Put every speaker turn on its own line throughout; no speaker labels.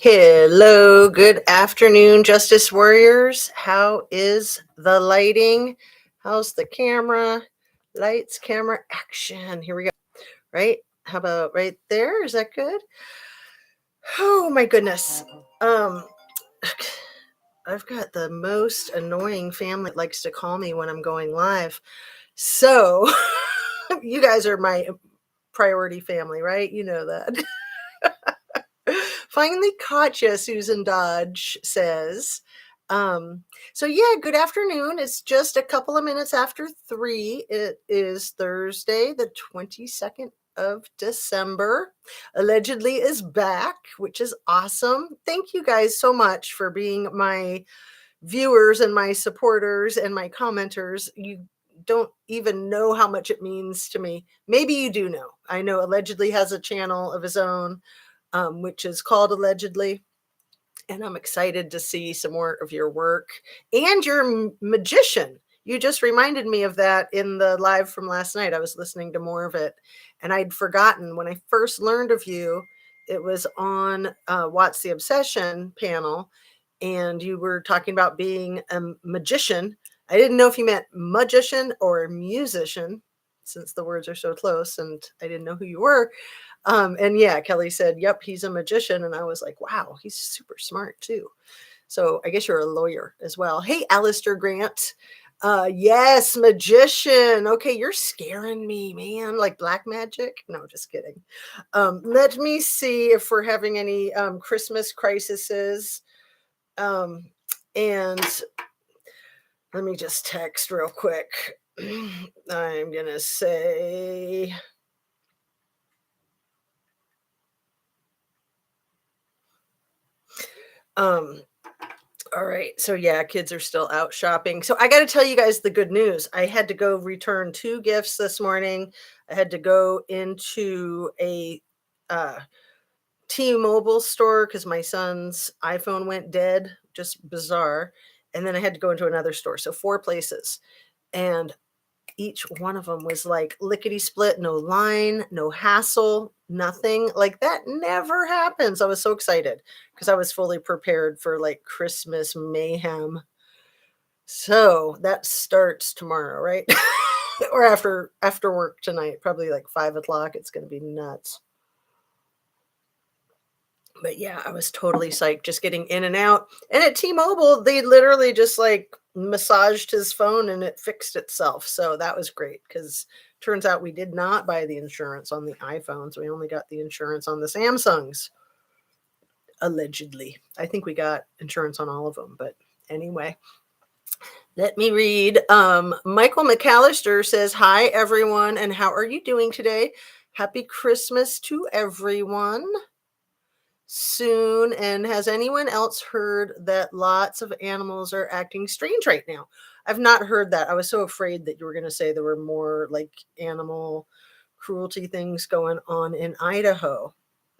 Hello, good afternoon, Justice Warriors. How is the lighting? How's the camera? Lights, camera, action. Here we go. Right? How about right there? Is that good? Oh my goodness. Um I've got the most annoying family that likes to call me when I'm going live. So, you guys are my priority family, right? You know that. Finally caught you, Susan Dodge says. Um, so yeah, good afternoon. It's just a couple of minutes after 3. It is Thursday, the 22nd of December. Allegedly is back, which is awesome. Thank you guys so much for being my viewers and my supporters and my commenters. You don't even know how much it means to me. Maybe you do know. I know Allegedly has a channel of his own, which is called Allegedly. And I'm excited to see some more of your work and your magician. You just reminded me of that in the live from last night. I was listening to more of it, and I'd forgotten when I first learned of you. It was on What's the Obsession panel, and you were talking about being a magician. I didn't know if you meant magician or musician, since the words are so close, and I didn't know who you were. And yeah, Kelly said, yep, he's a magician. And I was like, wow, he's super smart too. So I guess you're a lawyer as well. Hey, Alistair Grant. Yes, magician. Okay, you're scaring me, man. Like black magic? No, just kidding. Let me see if we're having any Christmas crises. And let me just text real quick. I'm going to say, all right. So yeah, kids are still out shopping. So I got to tell you guys the good news. I had to go return 2 gifts this morning. I had to go into a T-Mobile store because my son's iPhone went dead. Just bizarre. And then I had to go into another store. So 4 places. And each one of them was like lickety split, no line, no hassle, nothing. Like that never happens. I was so excited because I was fully prepared for like Christmas mayhem. So that starts tomorrow, right? Or after work tonight, probably like 5 o'clock. It's going to be nuts. But yeah, I was totally psyched just getting in and out. And at T-Mobile, they literally just like massaged his phone and it fixed itself. So that was great because turns out we did not buy the insurance on the iPhones. We only got the insurance on the Samsungs, allegedly. I think we got insurance on all of them. But anyway, let me read. Michael McAllister says, hi, everyone. And how are you doing today? Happy Christmas to everyone. Soon. And has anyone else heard that lots of animals are acting strange right now? I've not heard that. I was so afraid that you were going to say there were more like animal cruelty things going on in Idaho.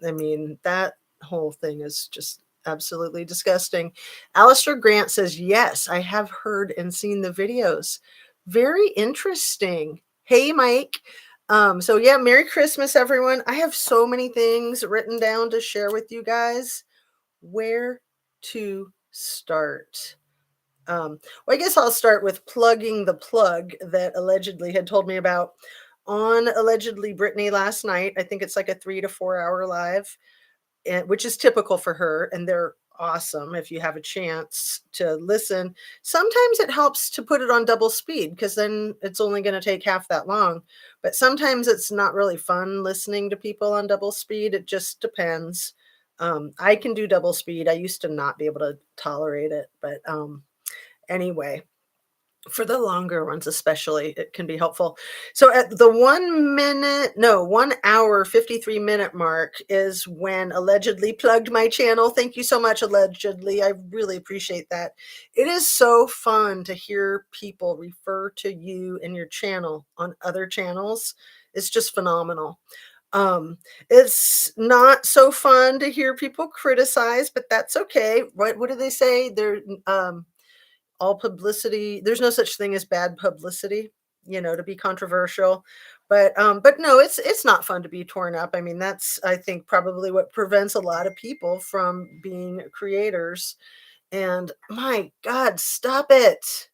I mean, that whole thing is just absolutely disgusting. Alistair Grant says, yes, I have heard and seen the videos. Very interesting. Hey, Mike. So yeah, Merry Christmas, everyone. I have so many things written down to share with you guys. Where to start? Well, I guess I'll start with plugging the plug that Allegedly had told me about on Allegedly Brittany last night. I think it's like a 3 to 4 hour live, which is typical for her. And they're awesome if you have a chance to listen. Sometimes it helps to put it on double speed because then it's only going to take half that long. But sometimes it's not really fun listening to people on double speed. It just depends. I can do double speed. I used to not be able to tolerate it. But anyway, for the longer ones especially, it can be helpful. So at the 1 hour 53-minute mark is when Allegedly plugged my channel. Thank you so much, Allegedly. I really appreciate that. It is so fun to hear people refer to you and your channel on other channels. It's just phenomenal. It's not so fun to hear people criticize, but that's okay. What do they say? They're all publicity, there's no such thing as bad publicity, to be controversial. But no, it's not fun to be torn up. I mean, that's, I think, probably what prevents a lot of people from being creators. And my God, stop it.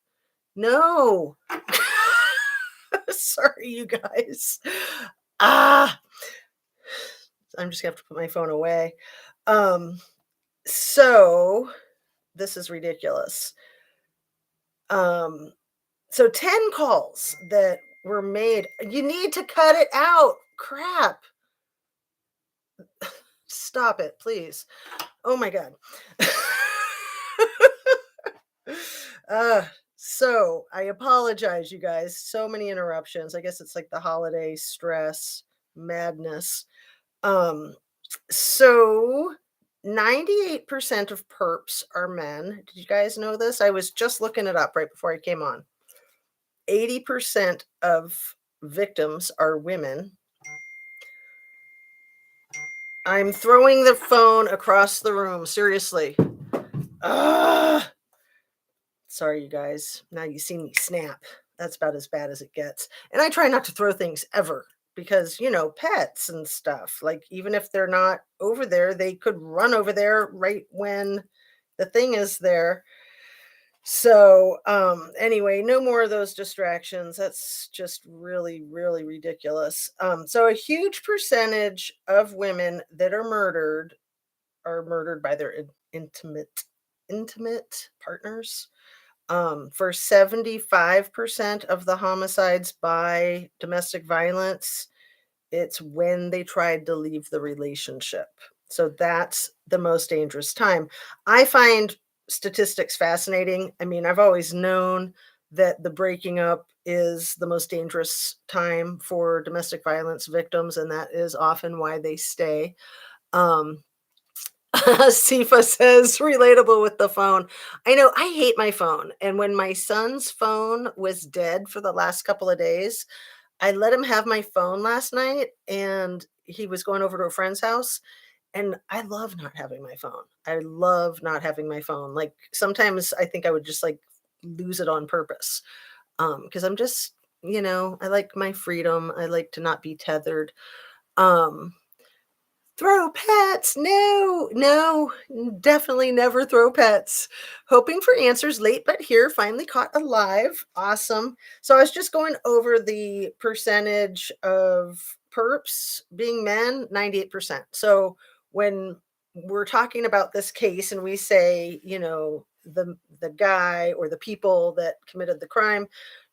No. Sorry, you guys. Ah, I'm just gonna have to put my phone away. Um, so this is ridiculous. Um, so 10 calls that were made. You need to cut it out. Crap. Stop it, please. Oh my God. uh, so I apologize, you guys. So many interruptions. I guess it's like the holiday stress madness. Um, so 98% of perps are men. Did you guys know this? I was just looking it up right before I came on. 80% of victims are women. I'm throwing the phone across the room, seriously. Ah, sorry, you guys. Now you see me snap. That's about as bad as it gets. And I try not to throw things ever because, pets and stuff, like, even if they're not over there, they could run over there right when the thing is there. So, anyway, no more of those distractions. That's just really, really ridiculous. So a huge percentage of women that are murdered by their intimate partners. For 75% of the homicides by domestic violence, it's when they tried to leave the relationship. So that's the most dangerous time. I find statistics fascinating. I mean, I've always known that the breaking up is the most dangerous time for domestic violence victims, and that is often why they stay. Um, Sifa says, relatable with the phone. I know, I hate my phone. And when my son's phone was dead for the last couple of days, I let him have my phone last night, and he was going over to a friend's house, and I love not having my phone. I love not having my phone. Like, sometimes I think I would just, like, lose it on purpose. Because I'm just, I like my freedom. I like to not be tethered. Um, Throw pets. No, no, definitely never throw pets. Hoping for answers late, but here, finally caught alive. Awesome. So I was just going over the percentage of perps being men, 98%. So when we're talking about this case and we say, the guy or the people that committed the crime,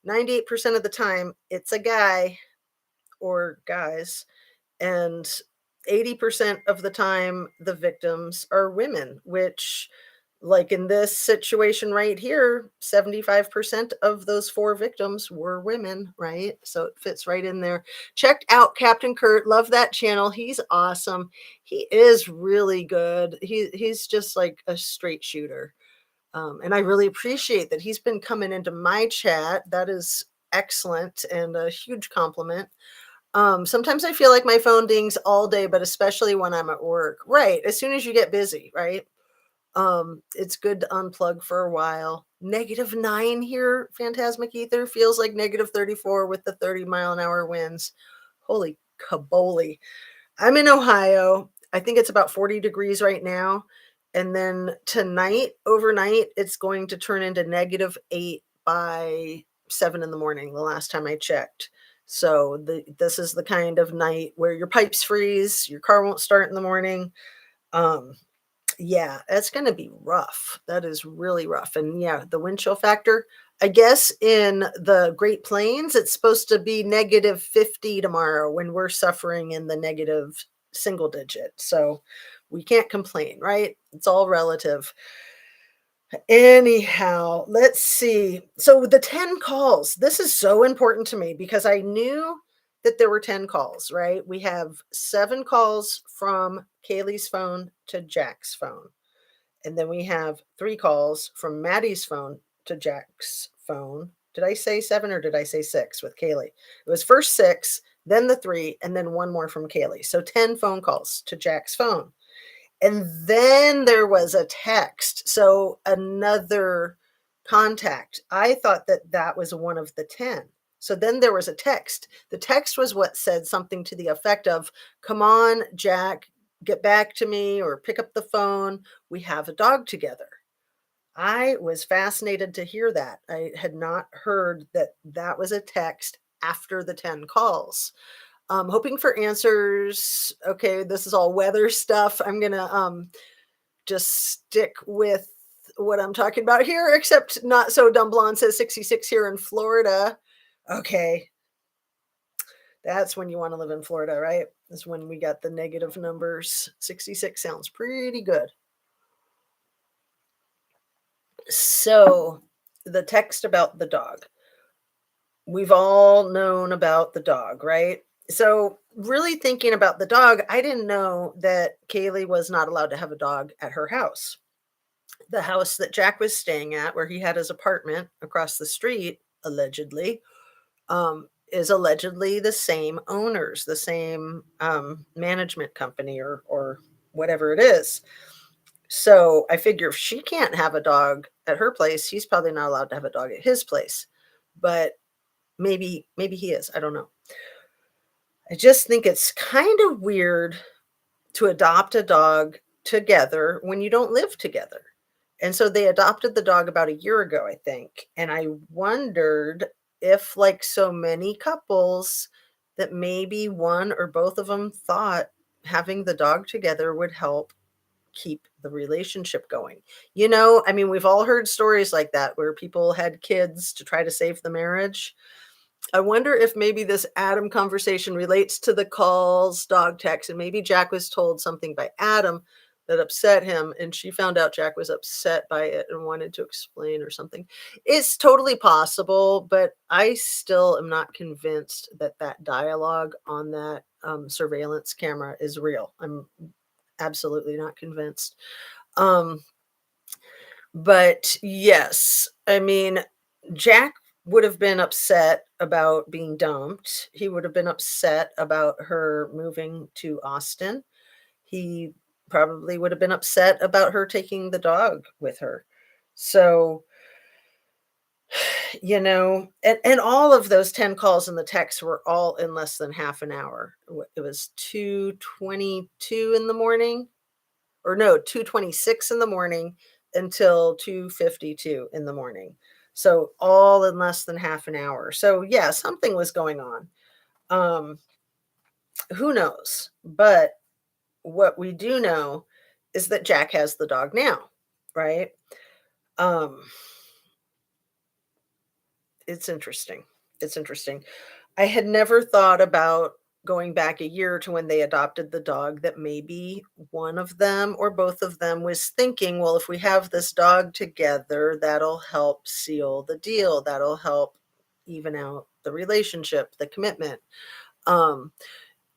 98% of the time it's a guy or guys, and 80% of the time the victims are women, which, like in this situation right here, 75% of those four victims were women, right? So it fits right in there. Checked out Captain Kurt. Love that channel. He's awesome. He is really good. He's just like a straight shooter. And I really appreciate that he's been coming into my chat. That is excellent and a huge compliment. Sometimes I feel like my phone dings all day, but especially when I'm at work. Right. As soon as you get busy, right? It's good to unplug for a while. -9 here, Phantasmic Ether feels like -34 with the 30-mile-an-hour winds. Holy caboli. I'm in Ohio. I think it's about 40 degrees right now. And then tonight, overnight, it's going to turn into -8 by 7 in the morning, the last time I checked. So this is the kind of night where your pipes freeze, your car won't start in the morning. Um, yeah, it's going to be rough. That is really rough. And yeah, the wind chill factor, I guess in the Great Plains, it's supposed to be -50 tomorrow when we're suffering in the negative single digit. So we can't complain, right? It's all relative. Anyhow, let's see. So the 10 calls, this is so important to me because I knew that there were 10 calls, right? We have 7 calls from Kaylee's phone to Jack's phone. And then we have 3 calls from Maddie's phone to Jack's phone. Did I say 7 or did I say 6 with Kaylee? It was first 6, then the 3, and then 1 more from Kaylee. So 10 phone calls to Jack's phone. And then there was a text. So another contact. I thought that that was one of the 10. So then there was a text. The text was what said something to the effect of, "Come on, Jack, get back to me or pick up the phone. We have a dog together." I was fascinated to hear that. I had not heard that that was a text after the 10 calls. Hoping for answers. Okay, this is all weather stuff. I'm gonna just stick with what I'm talking about here, except not so dumb blonde says 66 here in Florida. Okay, that's when you want to live in Florida, right? Is when we got the negative numbers. 66 sounds pretty good. So, the text about the dog. We've all known about the dog, right? So, really thinking about the dog, I didn't know that Kaylee was not allowed to have a dog at her house. The house that Jack was staying at, where he had his apartment across the street, allegedly, is allegedly the same owners, the same management company or whatever it is. So I figure if she can't have a dog at her place, he's probably not allowed to have a dog at his place. But maybe he is. I don't know. I just think it's kind of weird to adopt a dog together when you don't live together. And so they adopted the dog about a year ago, I think. And I wondered if, like so many couples, that maybe one or both of them thought having the dog together would help keep the relationship going. I mean, we've all heard stories like that where people had kids to try to save the marriage. I wonder if maybe this Adam conversation relates to the calls, dog text, and maybe Jack was told something by Adam that upset him, and she found out Jack was upset by it and wanted to explain or something. It's totally possible, but I still am not convinced that that dialogue on that surveillance camera is real. I'm absolutely not convinced. Um, but yes, I mean, Jack would have been upset about being dumped. He would have been upset about her moving to Austin. He probably would have been upset about her taking the dog with her. So, and all of those 10 calls and the texts were all in less than half an hour. It was 2:22 in the morning, or no, 2:26 in the morning until 2:52 in the morning. So all in less than half an hour. So yeah, something was going on. Um, who knows? But what we do know is that Jack has the dog now, right? Um, it's interesting. It's interesting. I had never thought about going back a year to when they adopted the dog, that maybe one of them or both of them was thinking, well, if we have this dog together, that'll help seal the deal. That'll help even out the relationship, the commitment. Um,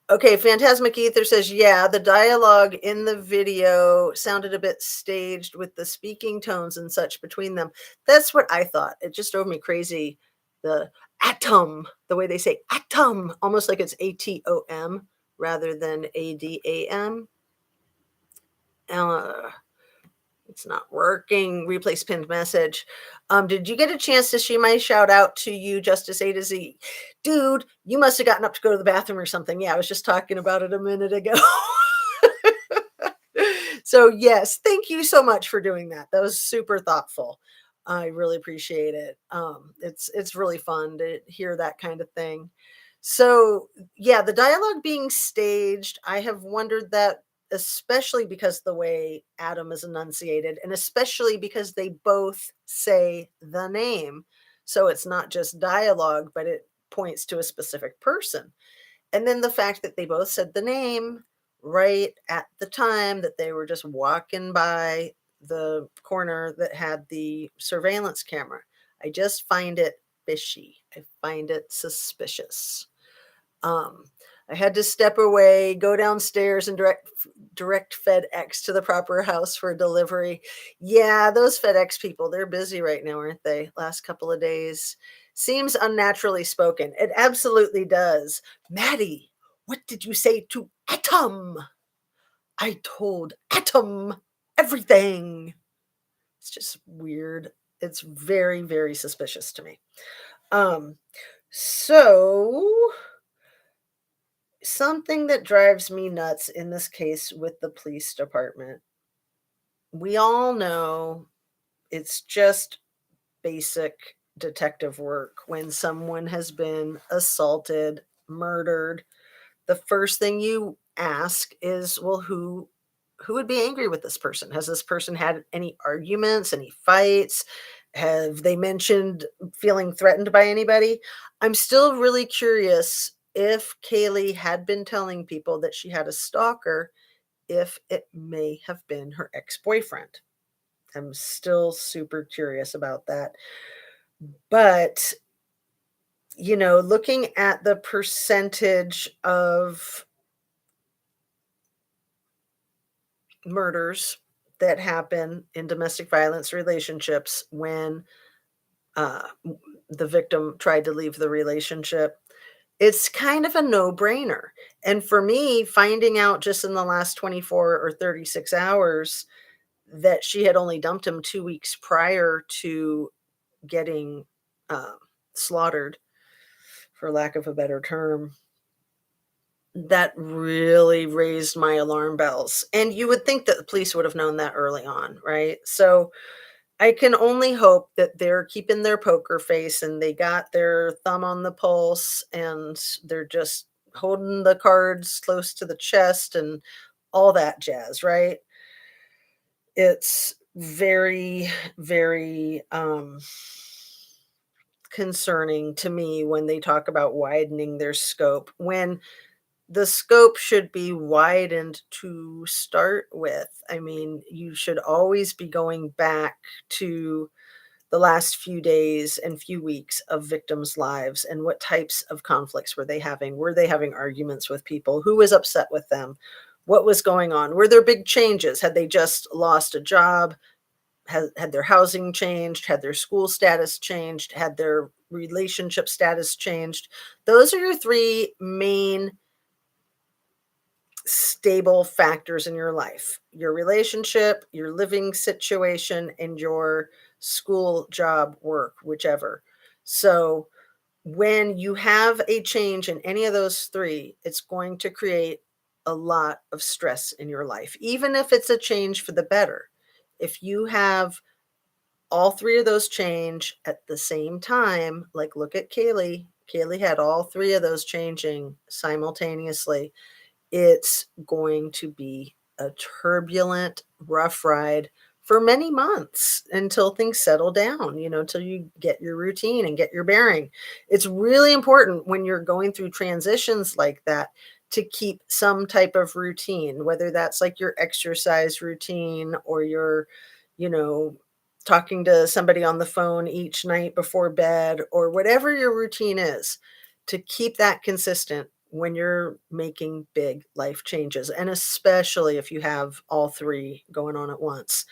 Okay, Phantasmic Ether says, yeah, the dialogue in the video sounded a bit staged with the speaking tones and such between them. That's what I thought. It just drove me crazy. The atom, the way they say atom, almost like it's ATOM rather than ADAM. Uh, it's not working. Replace pinned message. Did you get a chance to see my shout out to you, Justice A to Z? Dude, you must have gotten up to go to the bathroom or something. Yeah, I was just talking about it a minute ago. So yes, thank you so much for doing that. That was super thoughtful. I really appreciate it. It's really fun to hear that kind of thing. So yeah, the dialogue being staged, I have wondered that, especially because the way Adam is enunciated, and especially because they both say the name. So it's not just dialogue, but it points to a specific person. And then the fact that they both said the name right at the time that they were just walking by the corner that had the surveillance camera. I just find it fishy. I find it suspicious. Um, I had to step away, go downstairs, and direct FedEx to the proper house for delivery. Yeah, those FedEx people, they're busy right now, aren't they? Last couple of days. Seems unnaturally spoken. It absolutely does. Maddie, what did you say to Atom? I told Atom everything. It's just weird. It's very, very suspicious to me. Um, So, something that drives me nuts in this case with the police department, we all know it's just basic detective work when someone has been assaulted, murdered. The first thing you ask is, well, who would be angry with this person? Has this person had any arguments, any fights? Have they mentioned feeling threatened by anybody? I'm still really curious if Kaylee had been telling people that she had a stalker, if it may have been her ex-boyfriend. I'm still super curious about that. But, looking at the percentage of murders that happen in domestic violence relationships when the victim tried to leave the relationship, it's kind of a no-brainer. And for me, finding out just in the last 24 or 36 hours that she had only dumped him 2 weeks prior to getting um, slaughtered, for lack of a better term, that really raised my alarm bells. And you would think that the police would have known that early on, right? So I can only hope that they're keeping their poker face and they got their thumb on the pulse and they're just holding the cards close to the chest and all that jazz, right? It's very, very concerning to me when they talk about widening their scope, when the scope should be widened to start with. I mean, you should always be going back to the last few days and few weeks of victims' lives and what types of conflicts were they having? Were they having arguments with people? Who was upset with them? What was going on? Were there big changes? Had they just lost a job? Had their housing changed? Had their school status changed? Had their relationship status changed? Those are your three main stable factors in your life: your relationship, your living situation, and your school, job, work, whichever. So, when you have a change in any of those three, it's going to create a lot of stress in your life, even if it's a change for the better. If you have all three of those change at the same time, like look at Kaylee. Kaylee had all three of those changing simultaneously. It's going to be a turbulent, rough ride for many months until things settle down, till you get your routine and get your bearing. It's really important when you're going through transitions like that to keep some type of routine, whether that's like your exercise routine or your, you know, talking to somebody on the phone each night before bed or whatever your routine is, to keep that consistent when you're making big life changes, and especially if you have all three going on at once.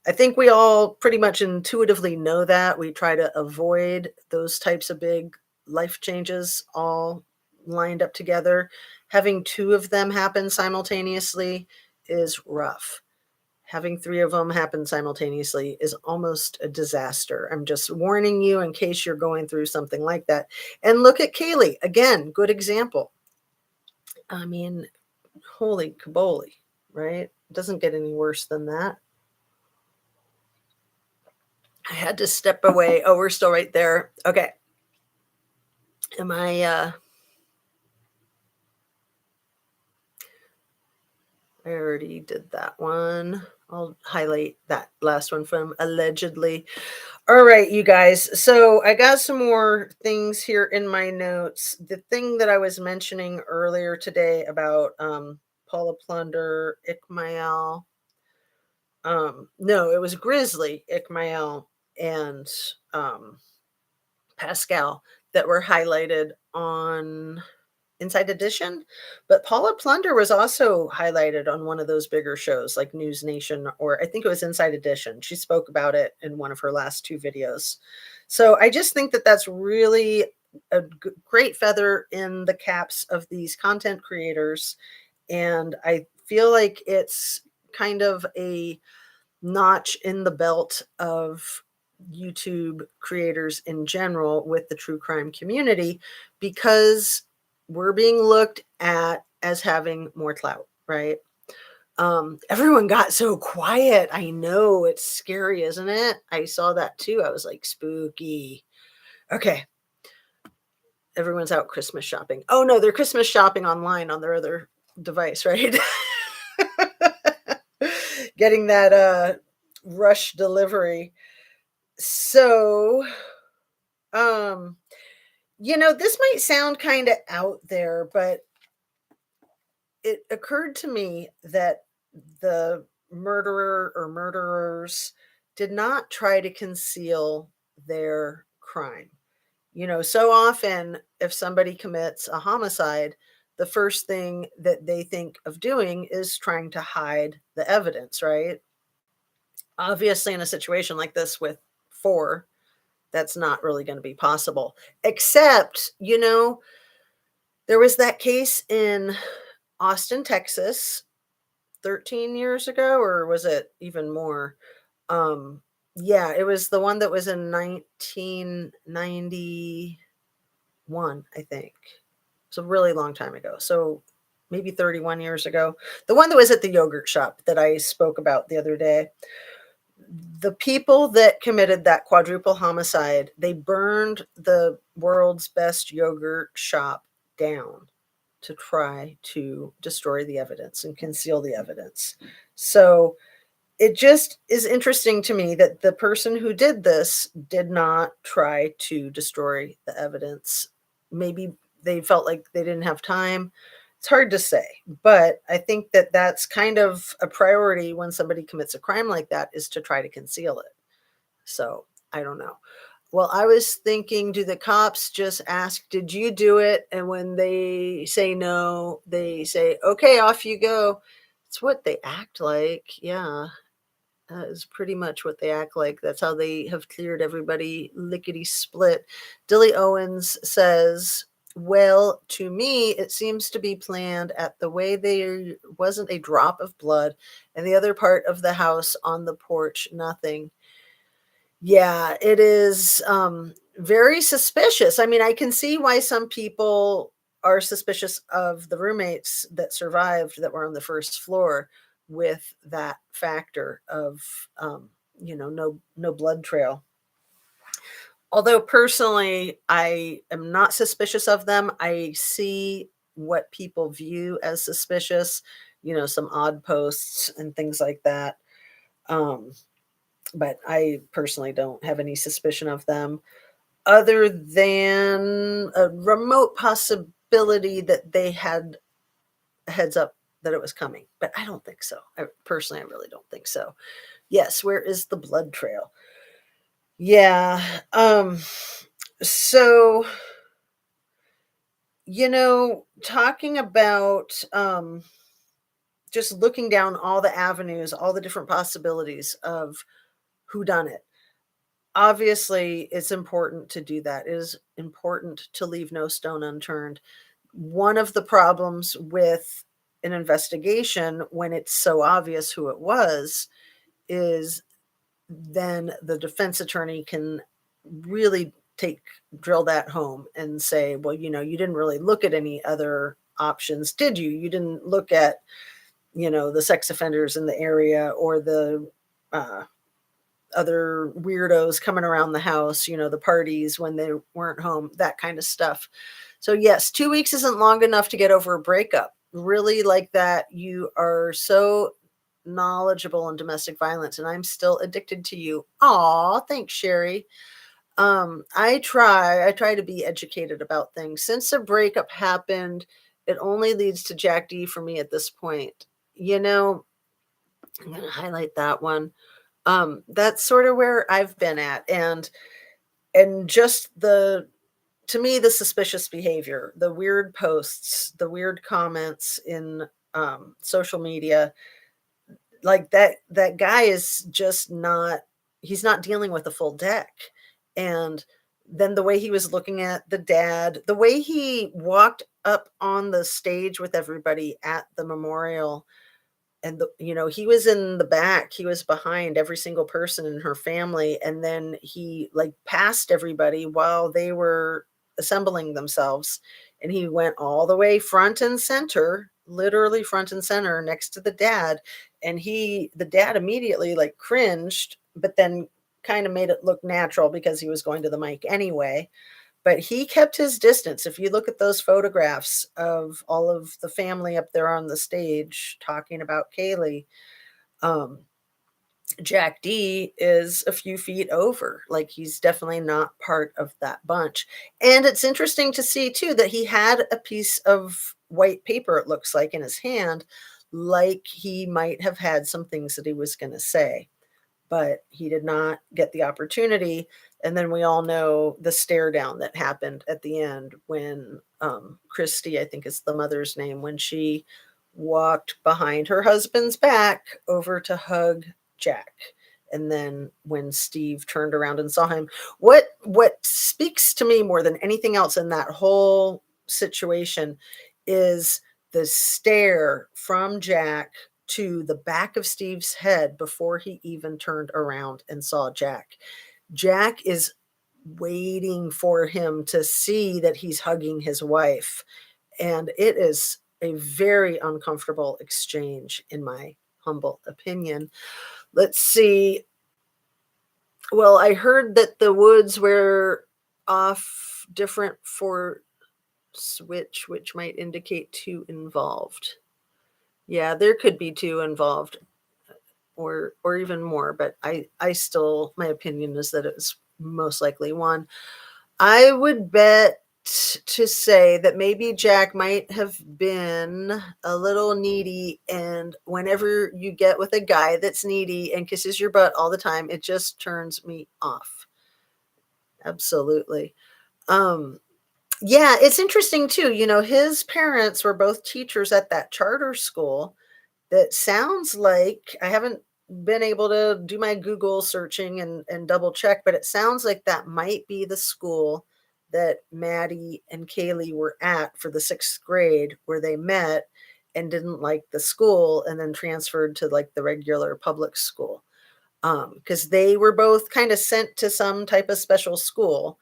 I think we all pretty much intuitively know that. We try to avoid those types of big life changes all lined up together. Having two of them happen simultaneously is rough. Having three of them happen simultaneously is almost a disaster. I'm just warning you in case you're going through something like that. And look at Kaylee. Again, good example. I mean, holy caboli, right? Doesn't get any worse than that. I had to step away. Oh, we're still right there. Okay. Am I already did that one. I'll highlight that last one from allegedly. All right, you guys. So I got some more things here in my notes. The thing that I was mentioning earlier today about Paula Plunder, Ickmael. No, it was Grizzly, Ickmael, and Pascal that were highlighted on Inside Edition, but Paula Plunder was also highlighted on one of those bigger shows like News Nation, or I think it was Inside Edition. She spoke about it in one of her last two videos. So I just think that that's really a great feather in the caps of these content creators. And I feel like it's kind of a notch in the belt of YouTube creators in general with the true crime community, because we're being looked at as having more clout, right? Everyone got so quiet. I know, it's scary, isn't it? I saw that too. I was like, spooky. Okay, everyone's out Christmas shopping. Oh no, they're Christmas shopping online on their other device, right? Getting that rush delivery. So, um, this might sound kind of out there, but it occurred to me that the murderer or murderers did not try to conceal their crime. So often if somebody commits a homicide, the first thing that they think of doing is trying to hide the evidence, right? Obviously, in a situation like this with four, that's not really going to be possible. Except, there was that case in Austin, Texas, 13 years ago, or was it even more? Um, yeah, it was the one that was in 1991, I think. It's a really long time ago. So maybe 31 years ago. The one that was at the yogurt shop that I spoke about the other day. The people that committed that quadruple homicide, they burned the world's best yogurt shop down to try to destroy the evidence and conceal the evidence. So it just is interesting to me that the person who did this did not try to destroy the evidence. Maybe they felt like they didn't have time. It's hard to say, but I think that that's kind of a priority when somebody commits a crime like that, is to try to conceal it. So I don't know. Well, I was thinking, do the cops just ask, did you do it? And when they say no, they say, okay, off you go. It's what they act like. Yeah, that is pretty much what they act like. That's how they have cleared everybody lickety split. Dilly Owens says, well, to me, it seems to be planned at the way there wasn't a drop of blood, and the other part of the house on the porch, nothing. Yeah, it is very suspicious. I mean, I can see why some people are suspicious of the roommates that survived that were on the first floor, with that factor of no blood trail. Although personally, I am not suspicious of them. I see what people view as suspicious, some odd posts and things like that. Um, but I personally don't have any suspicion of them, other than a remote possibility that they had a heads up that it was coming. But I don't think so. Personally, I really don't think so. Yes, where is the blood trail? Yeah. So, talking about just looking down all the avenues, all the different possibilities of who done it. Obviously, it's important to do that. It is important to leave no stone unturned. One of the problems with an investigation, when it's so obvious who it was, is then the defense attorney can really drill that home and say, well, you didn't really look at any other options, did you? You didn't look at, the sex offenders in the area, or the other weirdos coming around the house, the parties when they weren't home, that kind of stuff. So, yes, 2 weeks isn't long enough to get over a breakup. Really, like that, you are so knowledgeable in domestic violence, and I'm still addicted to you. Aw, thanks, Sherry. I try to be educated about things. Since a breakup happened, it only leads to Jack D for me at this point. I'm going to highlight that one. That's sort of where I've been at, and just to me, the suspicious behavior, the weird posts, the weird comments in social media, like that guy is just not, he's not dealing with a full deck. And then the way he was looking at the dad, the way he walked up on the stage with everybody at the memorial, and he was in the back, he was behind every single person in her family, and then he like passed everybody while they were assembling themselves, and he went all the way front and center, literally front and center next to the dad, and the dad immediately like cringed, but then kind of made it look natural because he was going to the mic anyway, but he kept his distance. If you look at those photographs of all of the family up there on the stage talking about Kaylee, um, Jack D is a few feet over. Like he's definitely not part of that bunch. And it's interesting to see too that he had a piece of white paper, it looks like, in his hand, like he might have had some things that he was going to say, but he did not get the opportunity. And then we all know the stare down that happened at the end when Christy, I think is the mother's name, when she walked behind her husband's back over to hug Jack. And then when Steve turned around and saw him, what speaks to me more than anything else in that whole situation is the stare from Jack to the back of Steve's head before he even turned around and saw Jack. Jack is waiting for him to see that he's hugging his wife. And it is a very uncomfortable exchange, in my humble opinion. Let's see. Well, I heard that the woods were off different for switch, which might indicate two involved. Yeah, there could be two involved, or even more, but I still, my opinion is that it's most likely one. I would bet to say that maybe Jack might have been a little needy, and whenever you get with a guy that's needy and kisses your butt all the time, it just turns me off. Absolutely. Um yeah, it's interesting too. His parents were both teachers at that charter school. That sounds like, I haven't been able to do my Google searching and double check, but it sounds like that might be the school that Maddie and Kaylee were at for the 6th grade, where they met and didn't like the school and then transferred to like the regular public school. Because they were both kind of sent to some type of special school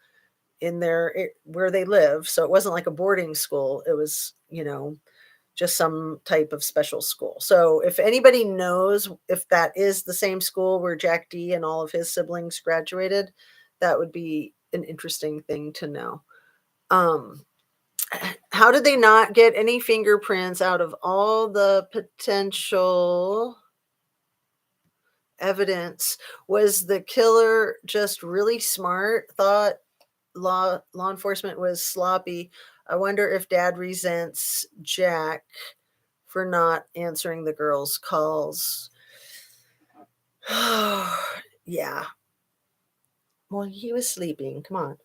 in where they live. So it wasn't like a boarding school. It was, just some type of special school. So if anybody knows if that is the same school where Jack D and all of his siblings graduated, that would be an interesting thing to know. Um, how did they not get any fingerprints out of all the potential evidence? Was the killer just really smart, thought law enforcement was sloppy? I wonder if dad resents Jack for not answering the girls' calls. Yeah. Well, he was sleeping. Come on.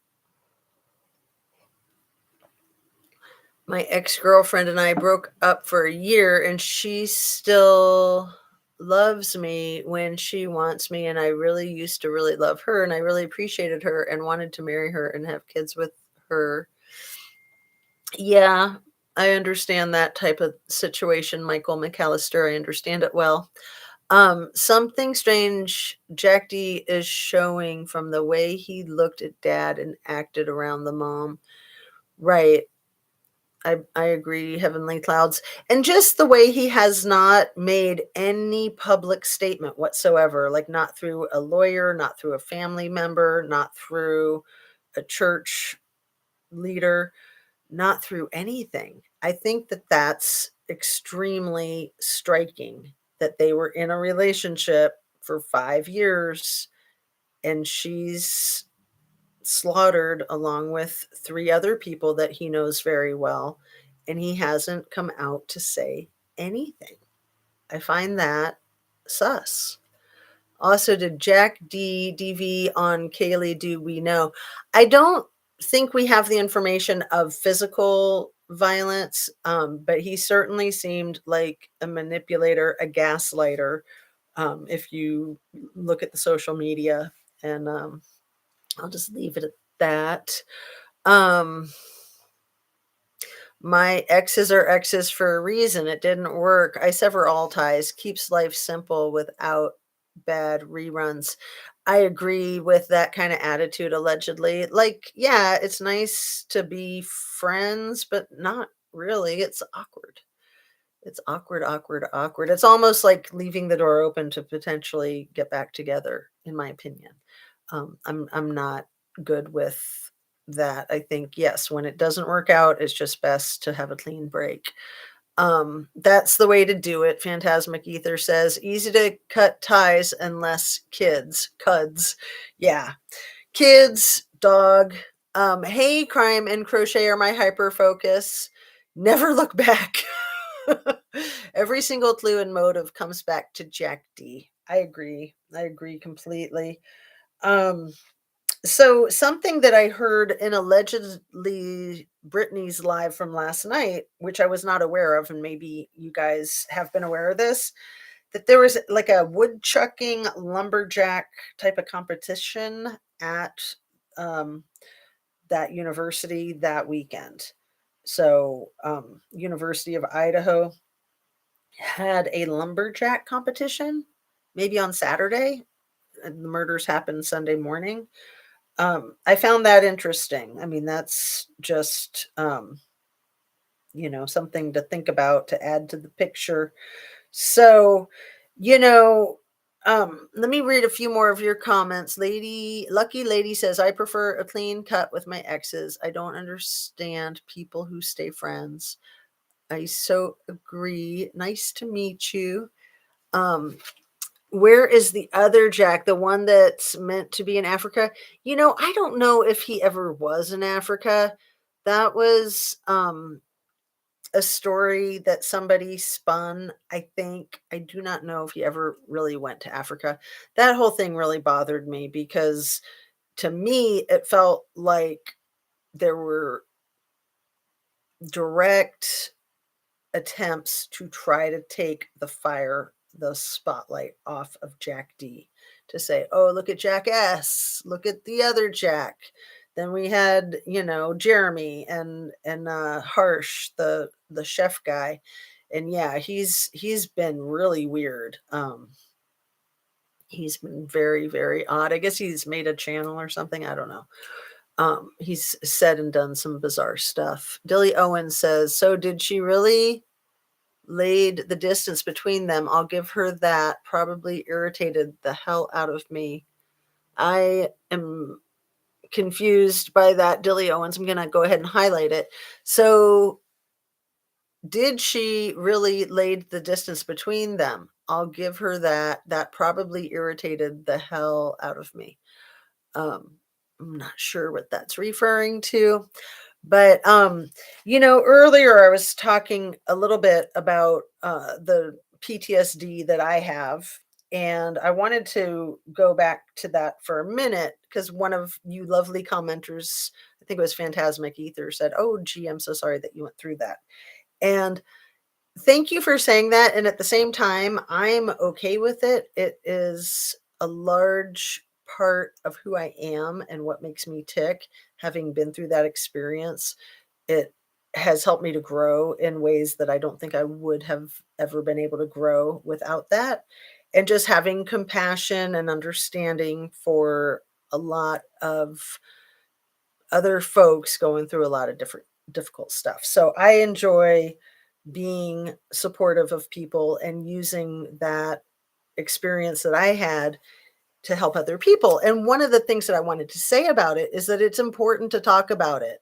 My ex-girlfriend and I broke up for a year, and she still loves me when she wants me, and I really used to really love her, and I really appreciated her and wanted to marry her and have kids with her. Yeah, I understand that type of situation, Michael McAllister. I understand it well. Something strange Jack D is showing from the way he looked at dad and acted around the mom. Right. I agree, Heavenly Clouds. And just the way he has not made any public statement whatsoever, like not through a lawyer, not through a family member, not through a church leader, not through anything. I think that that's extremely striking, that they were in a relationship for 5 years and she's slaughtered along with 3 other people that he knows very well, and he hasn't come out to say anything. I find that sus. Also, did Jack D DV on Kaylee? Do we know? I don't think we have the information of physical violence, but he certainly seemed like a manipulator, a gaslighter. If you look at the social media, and I'll just leave it at that. Um, My exes are exes for a reason. It didn't work. I sever all ties. Keeps life simple without bad reruns. I agree with that kind of attitude, allegedly. Like, yeah, it's nice to be friends, but not really. It's awkward. It's awkward, awkward, awkward. It's almost like leaving the door open to potentially get back together, in my opinion. I'm not good with that. I think yes, when it doesn't work out, it's just best to have a clean break. That's the way to do it. Phantasmic Ether says easy to cut ties unless kids, cuds. Yeah, kids, dog. Hey, crime and crochet are my hyper focus. Never look back. Every single clue and motive comes back to Jack D. I agree. I agree completely. Um, so something that I heard in allegedly Britney's live from last night, which I was not aware of, and maybe you guys have been aware of this, that there was like a woodchucking lumberjack type of competition at um, that university that weekend. So, University of Idaho had a lumberjack competition, maybe on Saturday. And the murders happened Sunday morning. I found that interesting. I mean, that's just something to think about to add to the picture. So, you know, let me read a few more of your comments. Lucky Lady says, I prefer a clean cut with my exes. I don't understand people who stay friends. I so agree. Nice to meet you. Um, where is the other Jack? The one that's meant to be in Africa? I don't know if he ever was in Africa. That was a story that somebody spun, I think. I do not know if he ever really went to Africa. That whole thing really bothered me because to me, it felt like there were direct attempts to try to take the spotlight off of Jack D. To say, oh, look at Jack S. Look at the other Jack. Then we had, Jeremy and Harsh, the chef guy. And yeah, he's been really weird. He's been very, very odd. I guess he's made a channel or something. I don't know. He's said and done some bizarre stuff. Dilly Owen says, so did she really laid the distance between them? I'll give her that. Probably irritated the hell out of me. I am confused by that, Dilly Owens. I'm going to go ahead and highlight it. So, did she really laid the distance between them? I'll give her that. That probably irritated the hell out of me. Um, I'm not sure what that's referring to. But earlier I was talking a little bit about the PTSD that I have, and I wanted to go back to that for a minute because one of you lovely commenters, I think it was Phantasmic Ether, said, "Oh, gee, I'm so sorry that you went through that." And thank you for saying that. And at the same time, I'm okay with it. It is a large part of who I am and what makes me tick, having been through that experience. It has helped me to grow in ways that I don't think I would have ever been able to grow without that. And just having compassion and understanding for a lot of other folks going through a lot of different difficult stuff. So I enjoy being supportive of people and using that experience that I had to help other people. And one of the things that I wanted to say about it is that it's important to talk about it.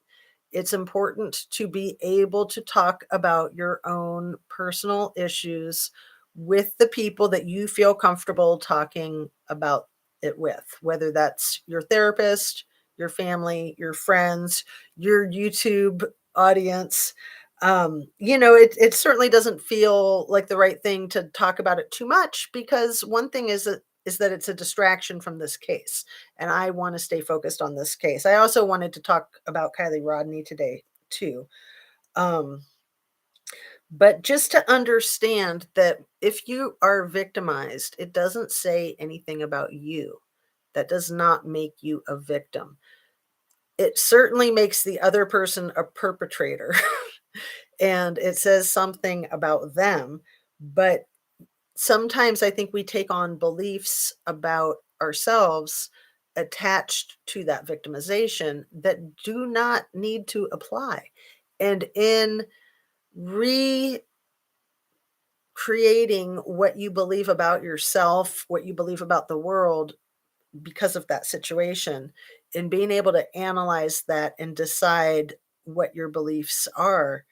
It's important to be able to talk about your own personal issues with the people that you feel comfortable talking about it with, whether that's your therapist, your family, your friends, your YouTube audience. It certainly doesn't feel like the right thing to talk about it too much because one thing is that it's a distraction from this case. And I want to stay focused on this case. I also wanted to talk about Kiely Rodni today, too. Um, but just to understand that if you are victimized, it doesn't say anything about you. That does not make you a victim. It certainly makes the other person a perpetrator. and it says something about them, but sometimes I think we take on beliefs about ourselves attached to that victimization that do not need to apply. And in recreating what you believe about yourself, what you believe about the world because of that situation, and being able to analyze that and decide what your beliefs are,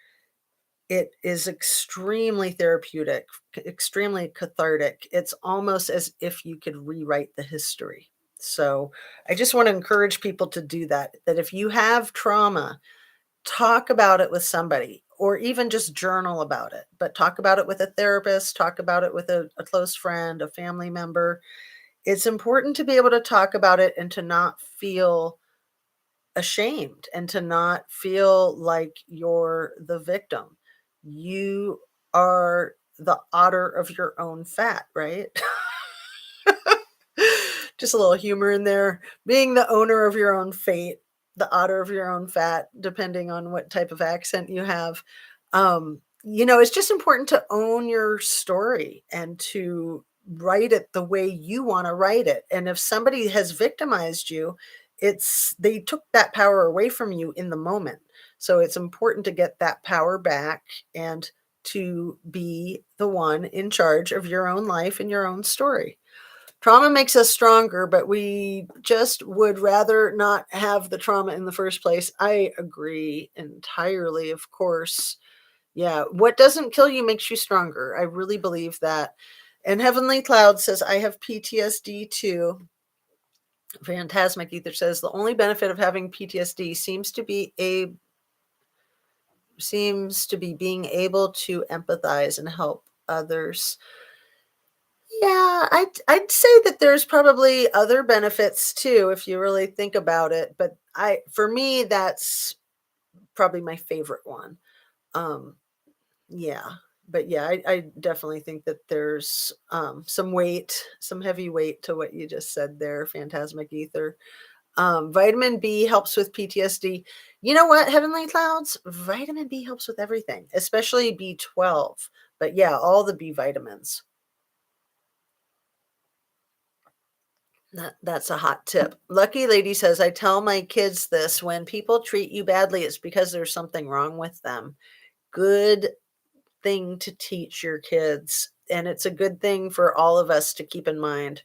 it is extremely therapeutic, extremely cathartic. It's almost as if you could rewrite the history. So, I just wanna encourage people to do that, that if you have trauma, talk about it with somebody or even just journal about it, but talk about it with a therapist, talk about it with a close friend, a family member. It's important to be able to talk about it and to not feel ashamed and to not feel like you're the victim. You are the otter of your own fat, right? Just a little humor in there. Being the owner of your own fate, the otter of your own fat, depending on what type of accent you have. It's just important to own your story and to write it the way you want to write it. And if somebody has victimized you, they took that power away from you in the moment. So it's important to get that power back and to be the one in charge of your own life and your own story. Trauma makes us stronger, but we just would rather not have the trauma in the first place. I agree entirely, of course. Yeah, what doesn't kill you makes you stronger. I really believe that. And Heavenly Cloud says, I have PTSD too. Phantasmic Ether says the only benefit of having PTSD seems to be being able to empathize and help others. Yeah, I'd say that there's probably other benefits too if you really think about it, but I for me that's probably my favorite one. Um yeah, but yeah, I definitely think that there's some heavy weight to what you just said there, Phantasmic Ether. Vitamin B helps with PTSD. You know what, Heavenly Clouds? Vitamin B helps with everything, especially B12. But yeah, all the B vitamins. That's a hot tip. Lucky Lady says, I tell my kids this when people treat you badly, it's because there's something wrong with them. Good thing to teach your kids. And it's a good thing for all of us to keep in mind.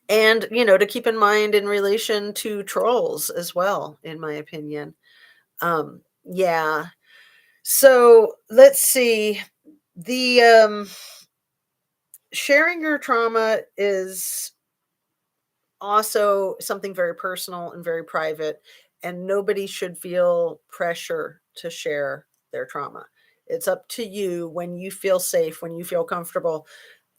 And, to keep in mind in relation to trolls as well, in my opinion. Yeah. So let's see. The sharing your trauma is also something very personal and very private, and nobody should feel pressure to share their trauma. It's up to you when you feel safe, when you feel comfortable.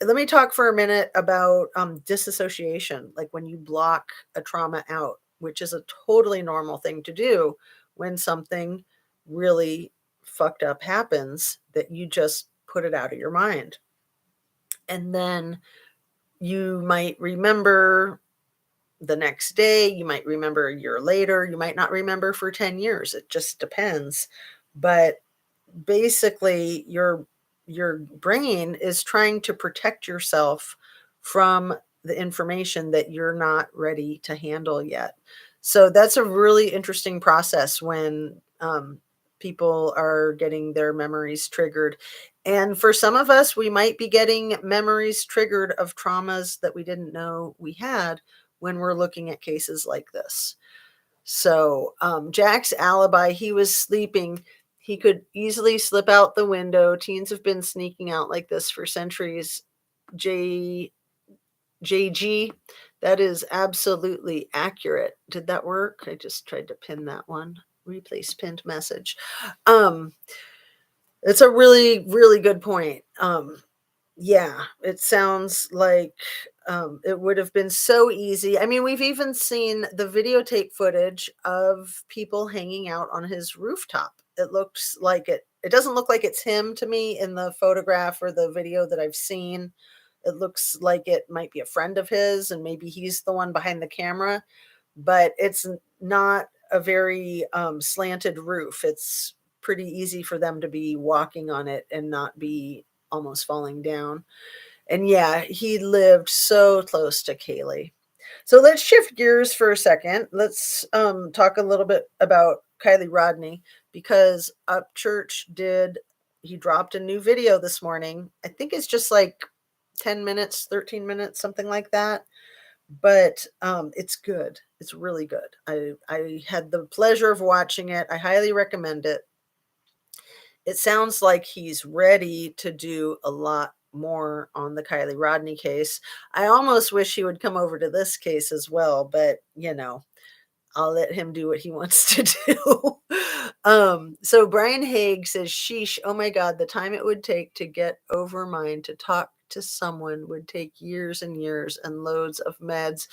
Let me talk for a minute about disassociation, like when you block a trauma out, which is a totally normal thing to do when something really fucked up happens, that you just put it out of your mind. And then you might remember the next day, you might remember a year later, you might not remember for 10 years. It just depends. But basically your brain is trying to protect yourself from the information that you're not ready to handle yet. So that's a really interesting process when people are getting their memories triggered. And for some of us, we might be getting memories triggered of traumas that we didn't know we had when we're looking at cases like this. So, Jack's alibi, he was sleeping. He could easily slip out the window. Teens have been sneaking out like this for centuries. J JG, that is absolutely accurate. Did that work? I just tried to pin that one. Replace pinned message. Um, it's a really, really good point. Yeah, it sounds like it would have been so easy. I mean, we've even seen the videotape footage of people hanging out on his rooftop. It doesn't look like it's him to me in the photograph or the video that I've seen. It looks like it might be a friend of his, and maybe he's the one behind the camera, but it's not a very slanted roof. It's pretty easy for them to be walking on it and not be almost falling down. And yeah, he lived so close to Kaylee. So let's shift gears for a second. Let's talk a little bit about Kiely Rodni, because Upchurch did, he dropped a new video this morning. I think it's just like 10 minutes, 13 minutes, something like that. But it's good. It's really good. I had the pleasure of watching it. I highly recommend it. It sounds like he's ready to do a lot more on the Kiely Rodni case. I almost wish he would come over to this case as well, but you know, I'll let him do what he wants to do. So Brian Haig says, sheesh, oh my God, the time it would take to get over mine to talk to someone would take years and years and loads of meds.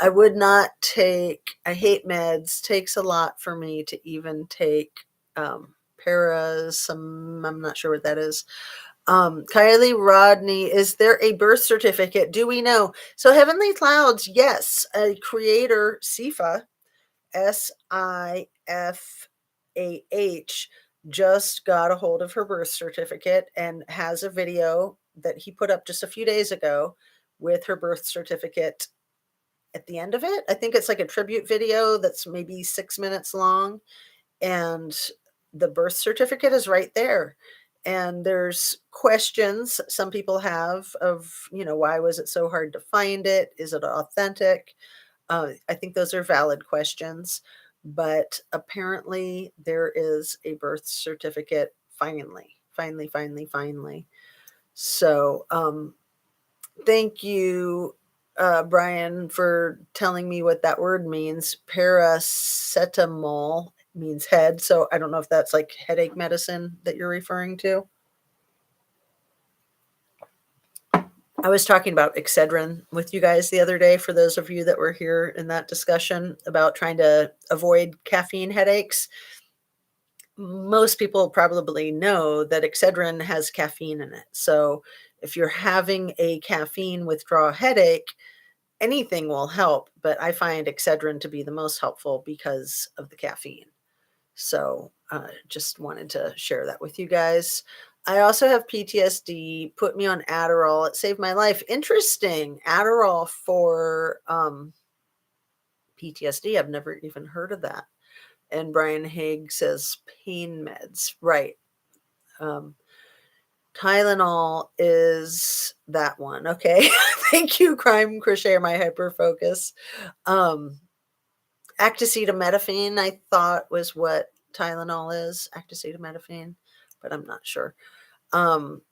I would not take, I hate meds. Takes a lot for me to even take paras, some, I'm not sure what that is. Kiely Rodni, is there a birth certificate? Do we know? So Heavenly Clouds, yes, a creator, Sifa, SIFAH, just got a hold of her birth certificate and has a video that he put up just a few days ago with her birth certificate at the end of it. I think it's like a tribute video that's maybe 6 minutes long, and the birth certificate is right there. And there's questions some people have of, you know, why was it so hard to find it? Is it authentic? I think those are valid questions, but apparently there is a birth certificate finally, finally, finally, finally. So, thank you, Brian, for telling me what that word means. Paracetamol means head. So I don't know if that's like headache medicine that you're referring to. I was talking about Excedrin with you guys the other day, for those of you that were here in that discussion about trying to avoid caffeine headaches. Most people probably know that Excedrin has caffeine in it. So if you're having a caffeine withdrawal headache, anything will help, but I find Excedrin to be the most helpful because of the caffeine. So just wanted to share that with you guys. I also have PTSD. Put me on Adderall. It saved my life. Interesting. Adderall for PTSD. I've never even heard of that. And Brian Haig says pain meds. Right. Tylenol is that one. Okay. Thank you, Crime Crochet, my hyper focus. Acetaminophen, I thought, was what Tylenol is. Acetaminophen, but I'm not sure. And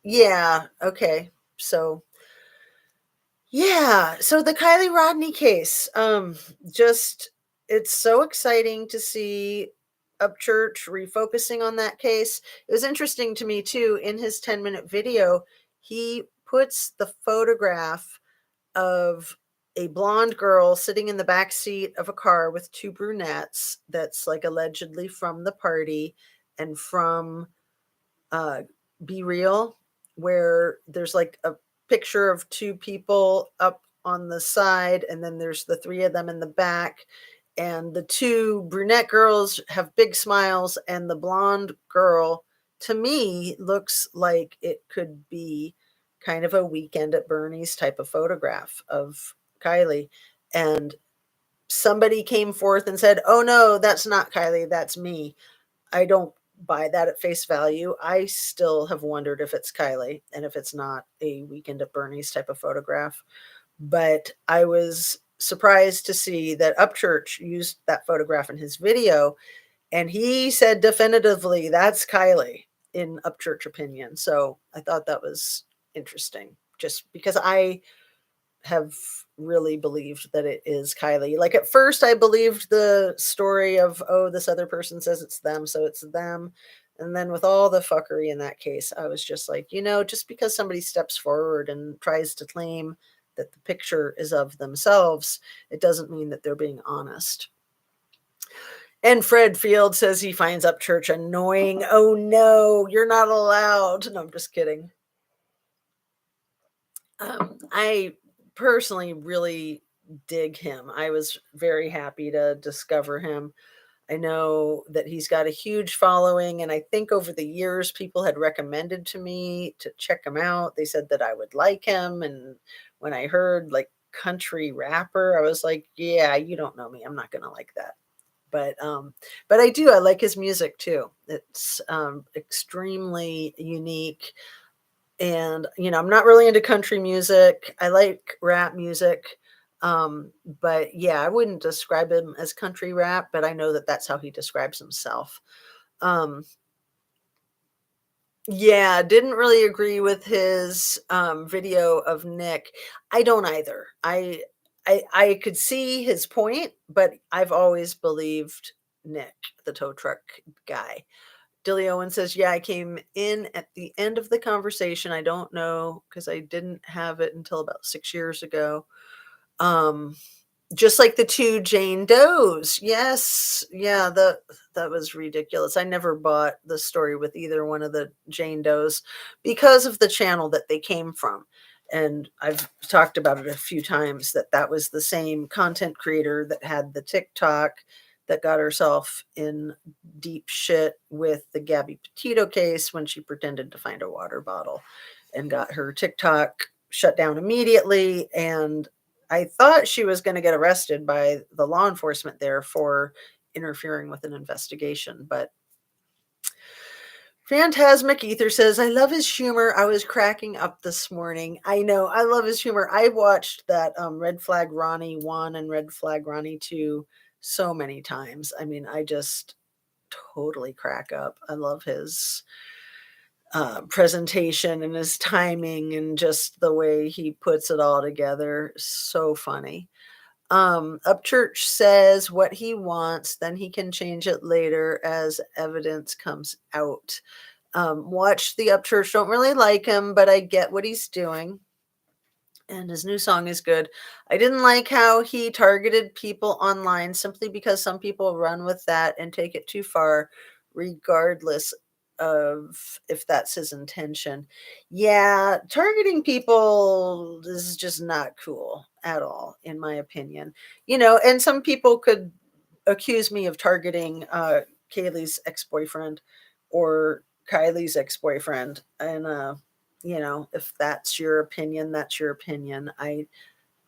yeah, okay. So yeah, so the Kiely Rodni case, just, it's so exciting to see Upchurch refocusing on that case. It was interesting to me too, in his 10-minute video, he puts the photograph of a blonde girl sitting in the back seat of a car with two brunettes that's like allegedly from the party and from uh Be Real, where there's like a picture of two people up on the side and then there's the three of them in the back, and the two brunette girls have big smiles, and the blonde girl, to me, looks like it could be kind of a Weekend at Bernie's type of photograph of Kiely. And somebody came forth and said, oh no, that's not Kiely, that's me. I don't buy that at face value. I still have wondered if it's Kiely and if it's not a Weekend at Bernie's type of photograph. But I was surprised to see that Upchurch used that photograph in his video, and he said definitively that's Kiely in Upchurch opinion. So I thought that was interesting, just because I have really believed that it is Kiely. Like at first I believed the story of, oh, this other person says it's them, so it's them. And then with all the fuckery in that case, I was just like, you know, just because somebody steps forward and tries to claim that the picture is of themselves, it doesn't mean that they're being honest. And Fred Field says he finds Upchurch annoying. Oh no, you're not allowed. No, I'm just kidding. I personally really dig him. I was very happy to discover him. I know that he's got a huge following, and I think over the years, people had recommended to me to check him out. They said that I would like him, and when I heard, like, country rapper, I was like, "Yeah, you don't know me, I'm not gonna like that." But I do, I like his music too. It's, extremely unique, and, I'm not really into country music. I like rap music, but yeah, I wouldn't describe him as country rap, but I know that that's how he describes himself. Um, yeah, didn't really agree with his, video of Nick. I don't either. I could see his point, but I've always believed Nick, the tow truck guy. Dilly Owen says, "Yeah, I came in at the end of the conversation. I don't know because I didn't have it until about 6 years ago." Um, just like the 2 Jane Does. Yes. Yeah, that was ridiculous. I never bought the story with either one of the Jane Does because of the channel that they came from. And I've talked about it a few times that that was the same content creator that had the TikTok that got herself in deep shit with the Gabby Petito case when she pretended to find a water bottle and got her TikTok shut down immediately. And I thought she was going to get arrested by the law enforcement there for interfering with an investigation. But Phantasmic Ether says, "I love his humor. I was cracking up this morning." I know, I love his humor. I watched that Red Flag Ronnie 1 and Red Flag Ronnie 2 so many times. I mean, I just totally crack up. I love his presentation and his timing and just the way he puts it all together. So funny. Upchurch says what he wants, then he can change it later as evidence comes out. Watch the Upchurch, don't really like him, but I get what he's doing. And his new song is good. I didn't like how he targeted people online simply because some people run with that and take it too far, regardless of if that's his intention. Yeah, targeting people is just not cool at all, in my opinion. And some people could accuse me of targeting Kaylee's ex-boyfriend or Kylie's ex-boyfriend. And if that's your opinion, that's your opinion. I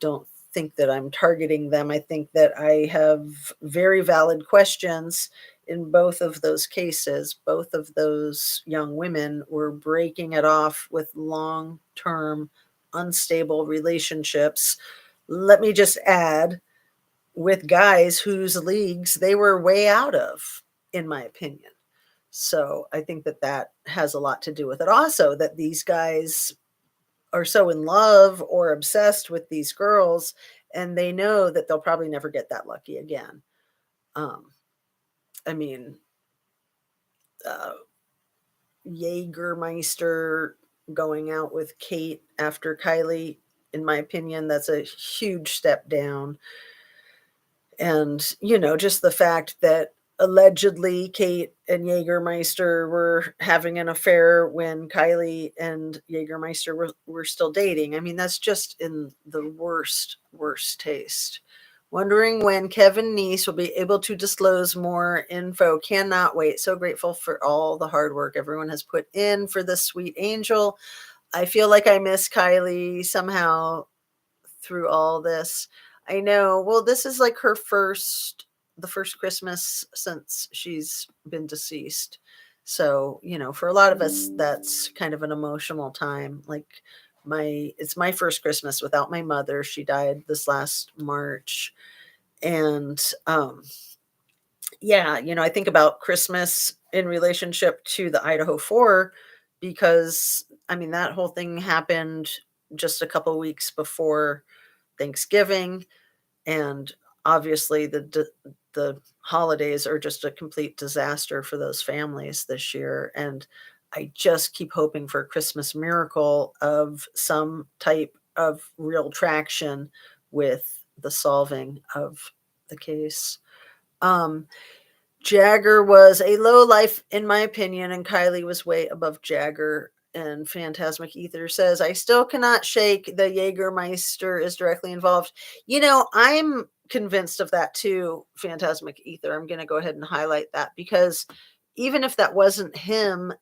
don't think that I'm targeting them. I think that I have very valid questions in both of those cases. Both of those young women were breaking it off with long-term unstable relationships. Let me just add, with guys whose leagues they were way out of, in my opinion. So I think that that has a lot to do with it. Also, that these guys are so in love or obsessed with these girls, and they know that they'll probably never get that lucky again. Um, I mean, uh, Jägermeister going out with Kate after Kylie, in my opinion, that's a huge step down. And, just the fact that allegedly Kate and Jägermeister were having an affair when Kylie and Jägermeister were still dating. I mean, that's just in the worst taste. Wondering when Kevin Neese will be able to disclose more info. Cannot wait. So grateful for all the hard work everyone has put in for this sweet angel. I feel like I miss Kylie somehow through all this. I know. Well, this is like the first Christmas since she's been deceased. So, for a lot of us, that's kind of an emotional time. Like it's my first Christmas without my mother. She died this last March. And, yeah, I think about Christmas in relationship to the Idaho 4 because, I mean, that whole thing happened just a couple weeks before Thanksgiving, and obviously the holidays are just a complete disaster for those families this year. And I just keep hoping for a Christmas miracle of some type of real traction with the solving of the case. Um, Jagger was a low life, in my opinion, and Kylie was way above Jagger. And Phantasmic Ether says, I still cannot shake the Jägermeister is directly involved. I'm convinced of that too, Phantasmic Ether. I'm going to go ahead and highlight that because even if that wasn't him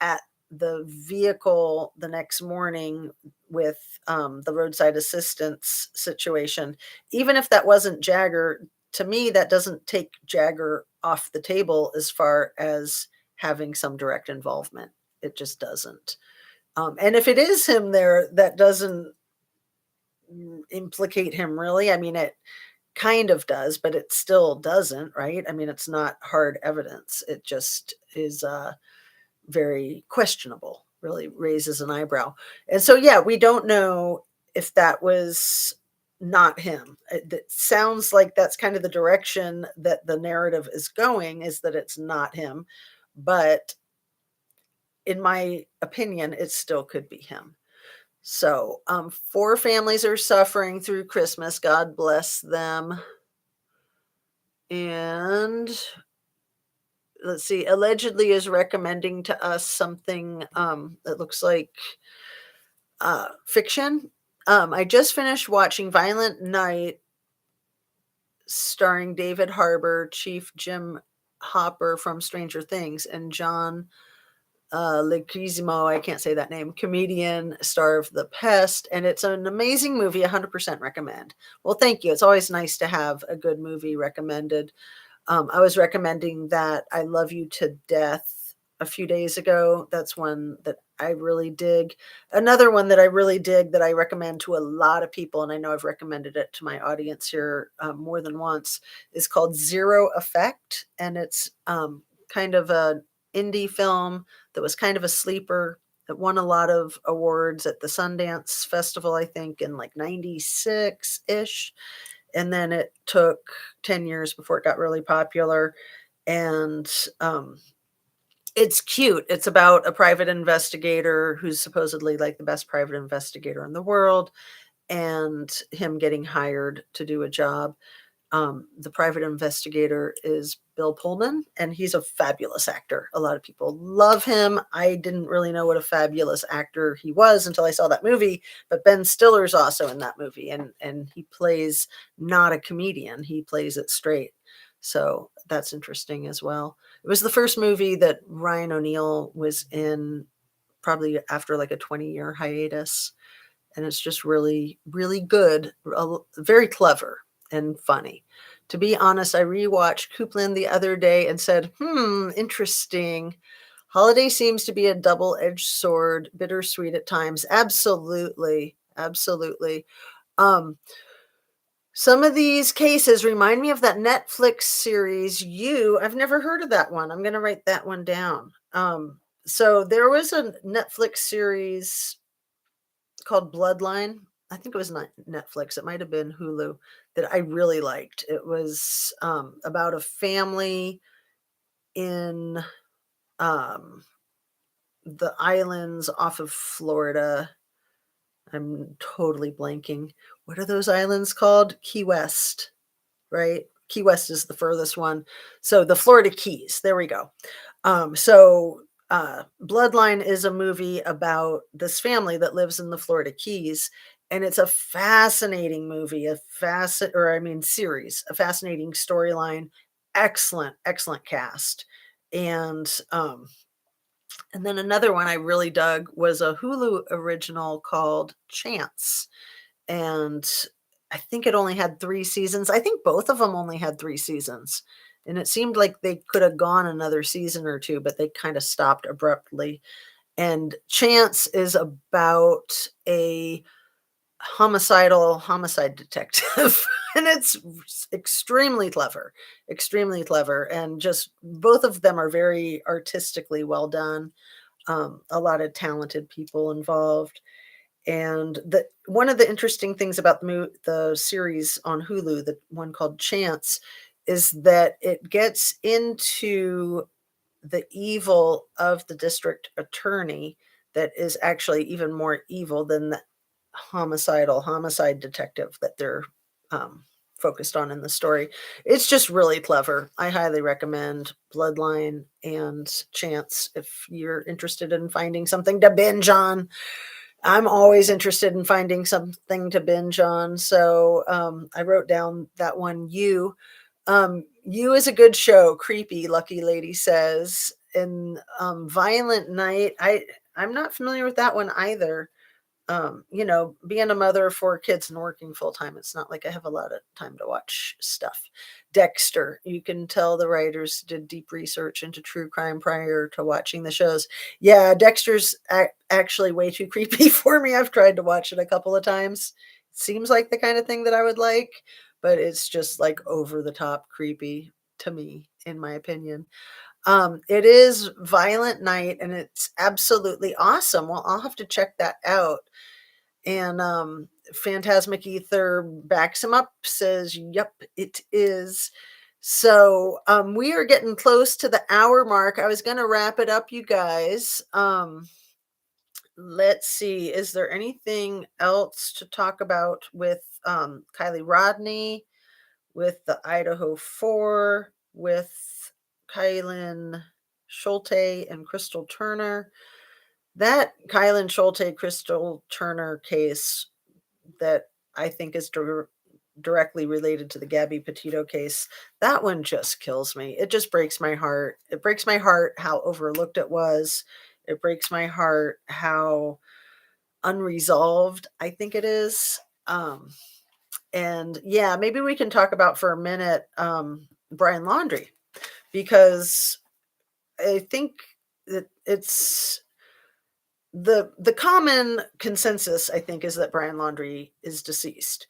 at the vehicle the next morning with the roadside assistance situation, even if that wasn't Jagger, to me, that doesn't take Jagger off the table as far as having some direct involvement. It just doesn't. And if it is him there, that doesn't implicate him really. I mean, it kind of does, but it still doesn't, right? I mean, it's not hard evidence. It just is very questionable, really raises an eyebrow. And so, yeah, we don't know if that was not him. It sounds like that's kind of the direction that the narrative is going, is that it's not him. But in my opinion, it still could be him. So, 4 families are suffering through Christmas. God bless them. And let's see, allegedly is recommending to us something that looks like fiction. I just finished watching Violent Night, starring David Harbour, Chief Jim Hopper from Stranger Things, and John Leguizamo, I can't say that name, comedian, star of The Pest, and it's an amazing movie. 100% recommend. Well, thank you. It's always nice to have a good movie recommended. I was recommending that I Love You to Death a few days ago. That's one that I really dig. Another one that I really dig that I recommend to a lot of people, and I know I've recommended it to my audience here more than once, is called Zero Effect. And it's kind of an indie film that was kind of a sleeper. It won a lot of awards at the Sundance Festival, I think, in like 96 ish. And then it took 10 years before it got really popular. And it's cute. It's about a private investigator who's supposedly like the best private investigator in the world, and him getting hired to do a job. The private investigator is Bill Pullman, and he's a fabulous actor. A lot of people love him. I didn't really know what a fabulous actor he was until I saw that movie, but Ben Stiller's also in that movie, and he plays not a comedian. He plays it straight. So that's interesting as well. It was the first movie that Ryan O'Neal was in, probably after like a 20-year hiatus, and it's just really, really good, very clever and funny. To be honest, I rewatched Coupland the other day and said, interesting. Holiday seems to be a double-edged sword, bittersweet at times. Absolutely, absolutely. Um, some of these cases remind me of that Netflix series, I've never heard of that one. I'm going to write that one down. So there was a Netflix series called Bloodline. I think it was not Netflix. It might have been Hulu, that I really liked. It was about a family in um, the islands off of Florida. I'm totally blanking. What are those islands called? Key West, right? Key West is the furthest one. So the Florida Keys. There we go. Bloodline is a movie about this family that lives in the Florida Keys, and it's a fascinating movie, series, a fascinating storyline, excellent, excellent cast. And then another one I really dug was a Hulu original called Chance, and I think it only had 3 seasons. I think both of them only had 3 seasons, and it seemed like they could have gone another season or 2, but they kinda stopped abruptly. And Chance is about a homicide detective, and it's extremely clever, and just both of them are very artistically well done. A lot of talented people involved. And one of the interesting things about the series on Hulu, the one called Chance, is that it gets into the evil of the district attorney that is actually even more evil than the homicide detective that they're um, focused on in the story. It's just really clever. I highly recommend Bloodline and Chance if you're interested in finding something to binge on. I'm always interested in finding something to binge on. So I wrote down that one. You is a good show. Creepy, Lucky Lady says. And Violent Night. I'm not familiar with that one either. Being a mother of four kids and working full time, it's not like I have a lot of time to watch stuff. Dexter, you can tell the writers did deep research into true crime prior to watching the shows. Yeah, Dexter's actually way too creepy for me. I've tried to watch it a couple of times. It seems like the kind of thing that I would like, but it's just like over the top creepy to me, in my opinion. It is Violent Night and it's absolutely awesome. Well, I'll have to check that out. And Phantasmic Ether backs him up, says, "Yep, it is." So we are getting close to the hour mark. I was going to wrap it up, you guys. Let's see. Is there anything else to talk about with Kiely Rodni, with the Idaho Four, with Kylan Schulte and Crystal Turner? That Kylan Schulte Crystal Turner case that I think is directly related to the Gabby Petito case, that one just kills me. It just breaks my heart. It breaks my heart how overlooked it was. It breaks my heart how unresolved I think it is. And yeah, maybe we can talk about for a minute Brian Laundrie, because I think that it's the common consensus, I think, is that Brian Laundrie is deceased.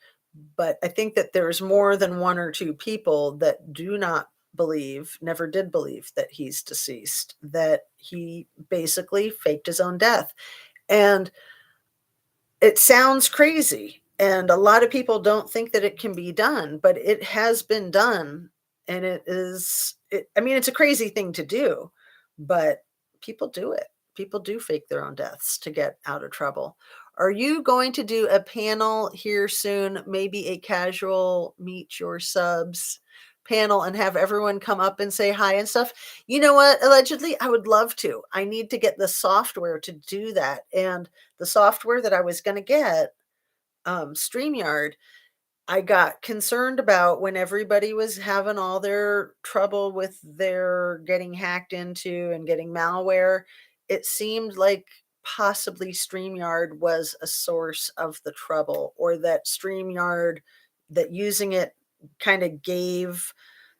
But I think that there's more than one or two people that do not believe, never did believe that he's deceased, that he basically faked his own death. And it sounds crazy, and a lot of people don't think that it can be done, but it has been done, and I mean, it's a crazy thing to do, but people do it. People do fake their own deaths to get out of trouble. Are you going to do a panel here soon, maybe a casual meet your subs panel and have everyone come up and say hi and stuff? You know what? Allegedly, I would love to. I need to get the software to do that. And the software that I was going to get, StreamYard, I got concerned about when everybody was having all their trouble with their getting hacked into and getting malware. It seemed like possibly StreamYard was a source of the trouble, or that StreamYard, that using it kind of gave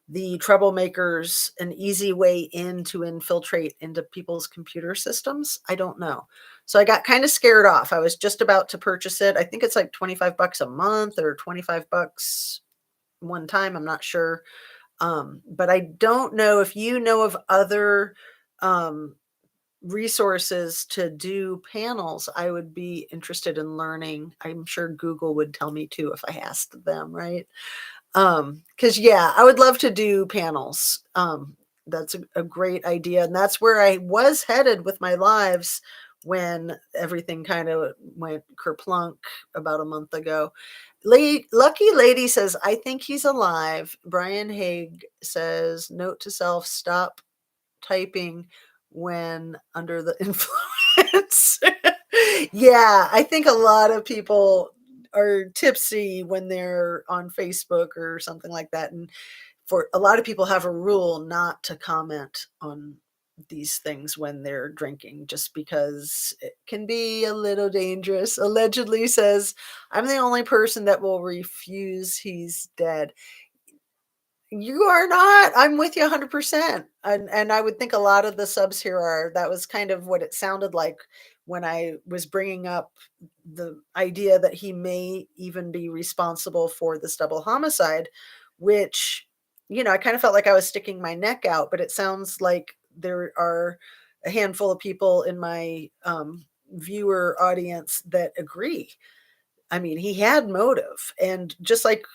the troublemakers an easy way in to infiltrate into people's computer systems. I don't know. So I got kind of scared off. I was just about to purchase it. I think it's like 25 bucks a month or 25 bucks one time. I'm not sure. But I don't know if you know of other resources to do panels. I would be interested in learning. I'm sure Google would tell me too if I asked them, right? Because yeah, I would love to do panels. That's a great idea, and that's where I was headed with my lives when everything kind of went kerplunk about a month ago. Lucky Lady says, I think he's alive. Brian Haig says, note to self, stop typing when under the influence. Yeah, I think a lot of people are tipsy when they're on Facebook or something like that. And for a lot of people have a rule not to comment on these things when they're drinking, just because it can be a little dangerous. Allegedly says, I'm the only person that will refuse he's dead. You are not. I'm with you 100%. And I would think a lot of the subs here are. That was kind of what it sounded like when I was bringing up the idea that he may even be responsible for this double homicide, which, I kind of felt like I was sticking my neck out, but it sounds like there are a handful of people in my viewer audience that agree. I mean, he had motive, and just like,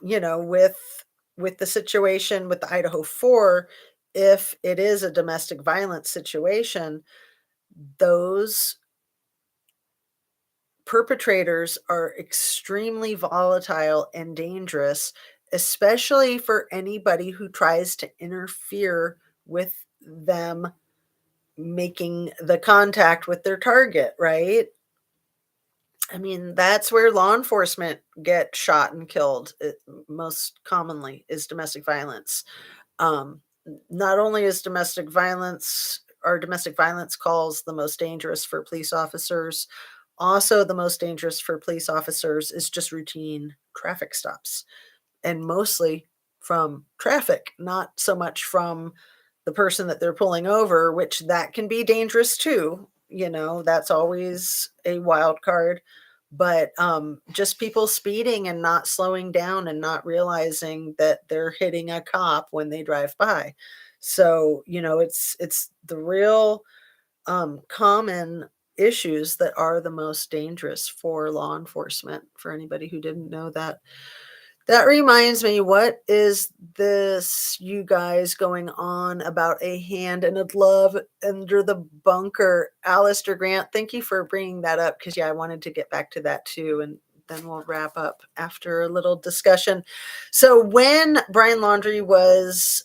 with the situation with the Idaho 4, if it is a domestic violence situation, those perpetrators are extremely volatile and dangerous, especially for anybody who tries to interfere with them making the contact with their target, right? I mean, that's where law enforcement get shot and killed, most commonly is domestic violence. Not only is domestic violence are domestic violence calls the most dangerous for police officers, also the most dangerous for police officers is just routine traffic stops, and mostly from traffic, not so much from the person that they're pulling over, which that can be dangerous too. That's always a wild card. But just people speeding and not slowing down and not realizing that they're hitting a cop when they drive by. So, it's the real common issues that are the most dangerous for law enforcement, for anybody who didn't know that. That reminds me, what is this you guys going on about a hand and a glove under the bunker? Alistair Grant, thank you for bringing that up because, yeah, I wanted to get back to that too. And then we'll wrap up after a little discussion. So, when Brian Laundrie was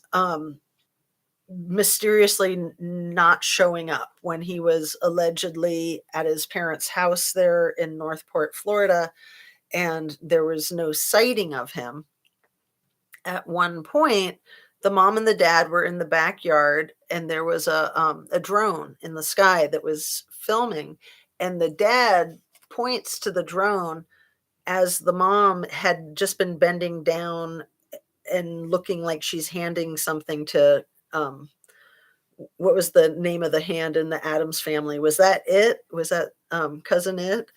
mysteriously not showing up, when he was allegedly at his parents' house there in Northport, Florida, and there was no sighting of him, at one point, the mom and the dad were in the backyard, and there was a drone in the sky that was filming, and the dad points to the drone as the mom had just been bending down and looking like she's handing something to what was the name of the hand in the Adams family? Was that it? Was that cousin it?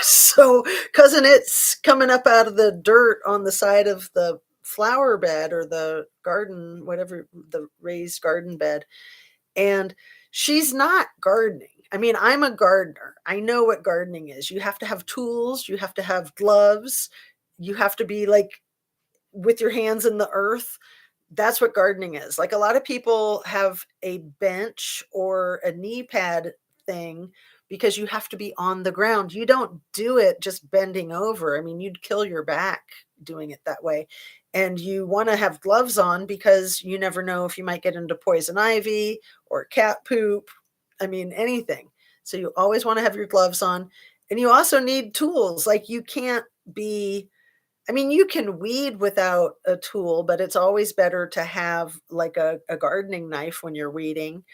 So cousin it's coming up out of the dirt on the side of the flower bed or the garden, whatever, the raised garden bed. And she's not gardening. I mean, I'm a gardener. I know what gardening is. You have to have tools, you have to have gloves, you have to be like with your hands in the earth. That's what gardening is. Like, a lot of people have a bench or a knee pad thing because you have to be on the ground. You don't do it just bending over. I mean, you'd kill your back doing it that way. And you want to have gloves on because you never know if you might get into poison ivy or cat poop. I mean, anything. So you always want to have your gloves on. And you also need tools. Like, you can't be, I mean, you can weed without a tool, but it's always better to have like a gardening knife when you're weeding.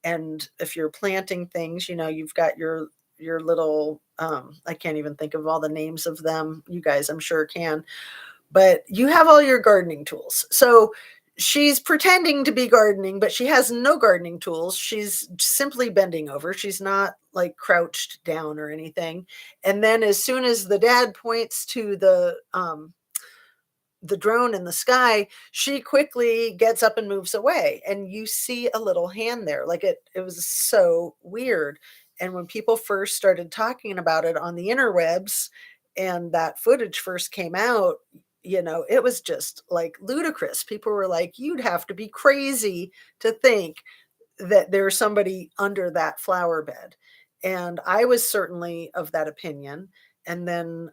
And if you're planting things, you've got your little I can't even think of all the names of them. You guys, I'm sure, can. But you have all your gardening tools. So she's pretending to be gardening, but she has no gardening tools. She's simply bending over. She's not like crouched down or anything. And then as soon as the dad points to the drone in the sky, she quickly gets up and moves away. And you see a little hand there. Like, it was so weird. And when people first started talking about it on the interwebs and that footage first came out, it was just like ludicrous. People were like, you'd have to be crazy to think that there's somebody under that flower bed. And I was certainly of that opinion. And then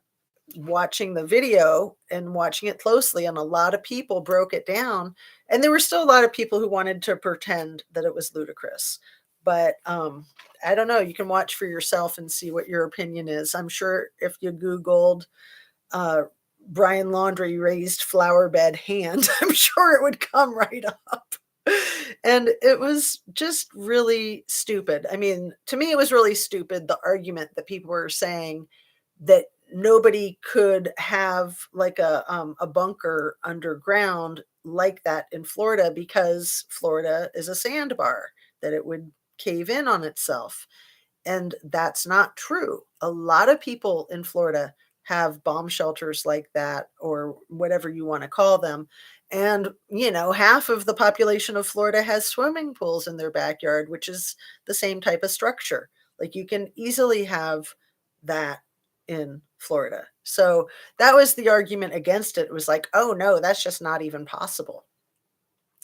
watching the video and watching it closely, and a lot of people broke it down, and there were still a lot of people who wanted to pretend that it was ludicrous. But I don't know, you can watch for yourself and see what your opinion is. I'm sure if you googled uh Brian Laundrie raised flower bed hand, I'm sure it would come right up. And it was just really stupid. I mean, to me, it was really stupid, the argument that people were saying that nobody could have like a bunker underground like that in Florida because Florida is a sandbar, that it would cave in on itself. And that's not true. A lot of people in Florida have bomb shelters like that, or whatever you want to call them. And, half of the population of Florida has swimming pools in their backyard, which is the same type of structure. Like, you can easily have that in Florida. So that was the argument against it. It was like, oh no, that's just not even possible.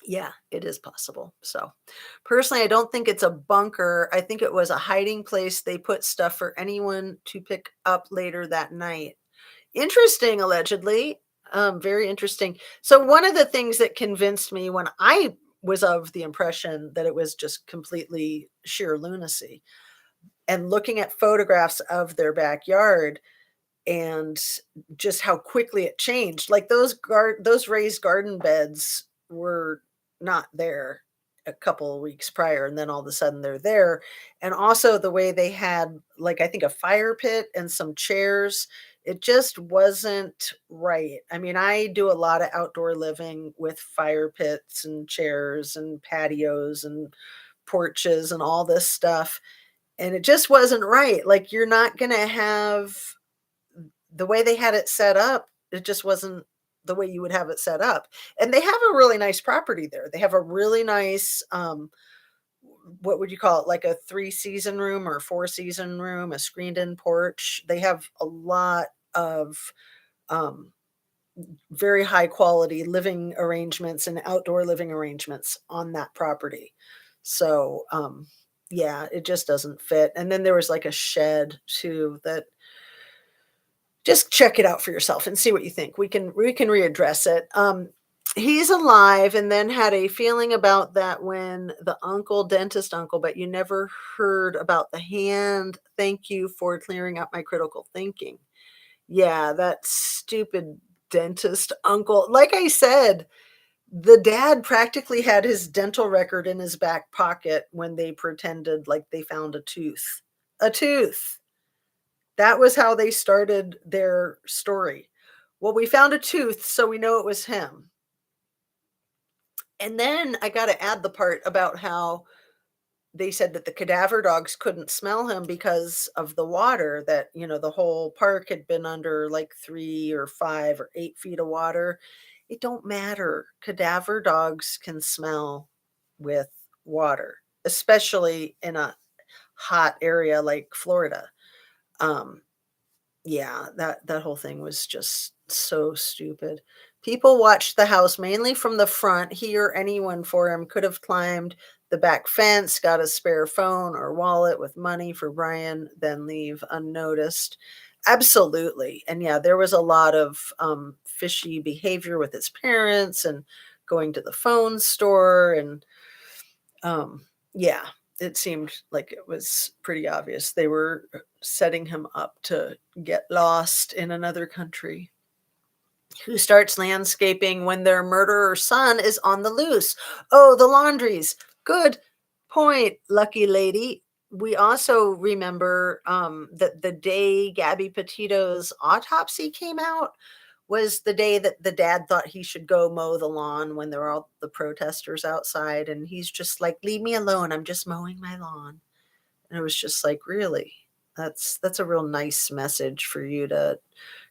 Yeah, it is possible. So, personally, I don't think it's a bunker. I think it was a hiding place they put stuff for anyone to pick up later that night. Interesting, allegedly. Very interesting. So, one of the things that convinced me when I was of the impression that it was just completely sheer lunacy, and looking at photographs of their backyard and just how quickly it changed. Like those raised garden beds were not there a couple of weeks prior, and then all of a sudden they're there. And also the way they had, like, I think a fire pit and some chairs, it just wasn't right. I mean, I do a lot of outdoor living with fire pits and chairs and patios and porches and all this stuff, and it just wasn't right. Like, you're not going to have the way they had it set up, it just wasn't the way you would have it set up. And they have a really nice property there. They have a really nice, what would you call it? Like a 3-season room or 4-season room, a screened in porch. They have a lot of um, very high quality living arrangements and outdoor living arrangements on that property. So, yeah, it just doesn't fit. And then there was like a shed too that, just check it out for yourself and see what you think. We can readdress it. He's alive and then had a feeling about that when the uncle, dentist uncle, but you never heard about the hand. Thank you for clearing up my critical thinking. Yeah, that stupid dentist uncle. Like I said, the dad practically had his dental record in his back pocket when they pretended like they found a tooth. A tooth. That was how they started their story. Well, we found a tooth, so we know it was him. And then I got to add the part about how they said that the cadaver dogs couldn't smell him because of the water, that, the whole park had been under like 3 or 5 or 8 feet of water. It don't matter. Cadaver dogs can smell with water, especially in a hot area like Florida. Um, Yeah, that whole thing was just so stupid. People watched the house mainly from the front. He or anyone for him could have climbed the back fence, got a spare phone or wallet with money for Brian, then leave unnoticed. Absolutely. And yeah, there was a lot of fishy behavior with his parents and going to the phone store and yeah, it seemed like it was pretty obvious they were setting him up to get lost in another country. Who starts landscaping when their murderer son is on the loose? Oh, the laundries. Good point, lucky lady. We also remember that the day Gabby Petito's autopsy came out was the day that the dad thought he should go mow the lawn when there were all the protesters outside. And he's just like, leave me alone. I'm just mowing my lawn. And it was just like, really? That's a real nice message for you to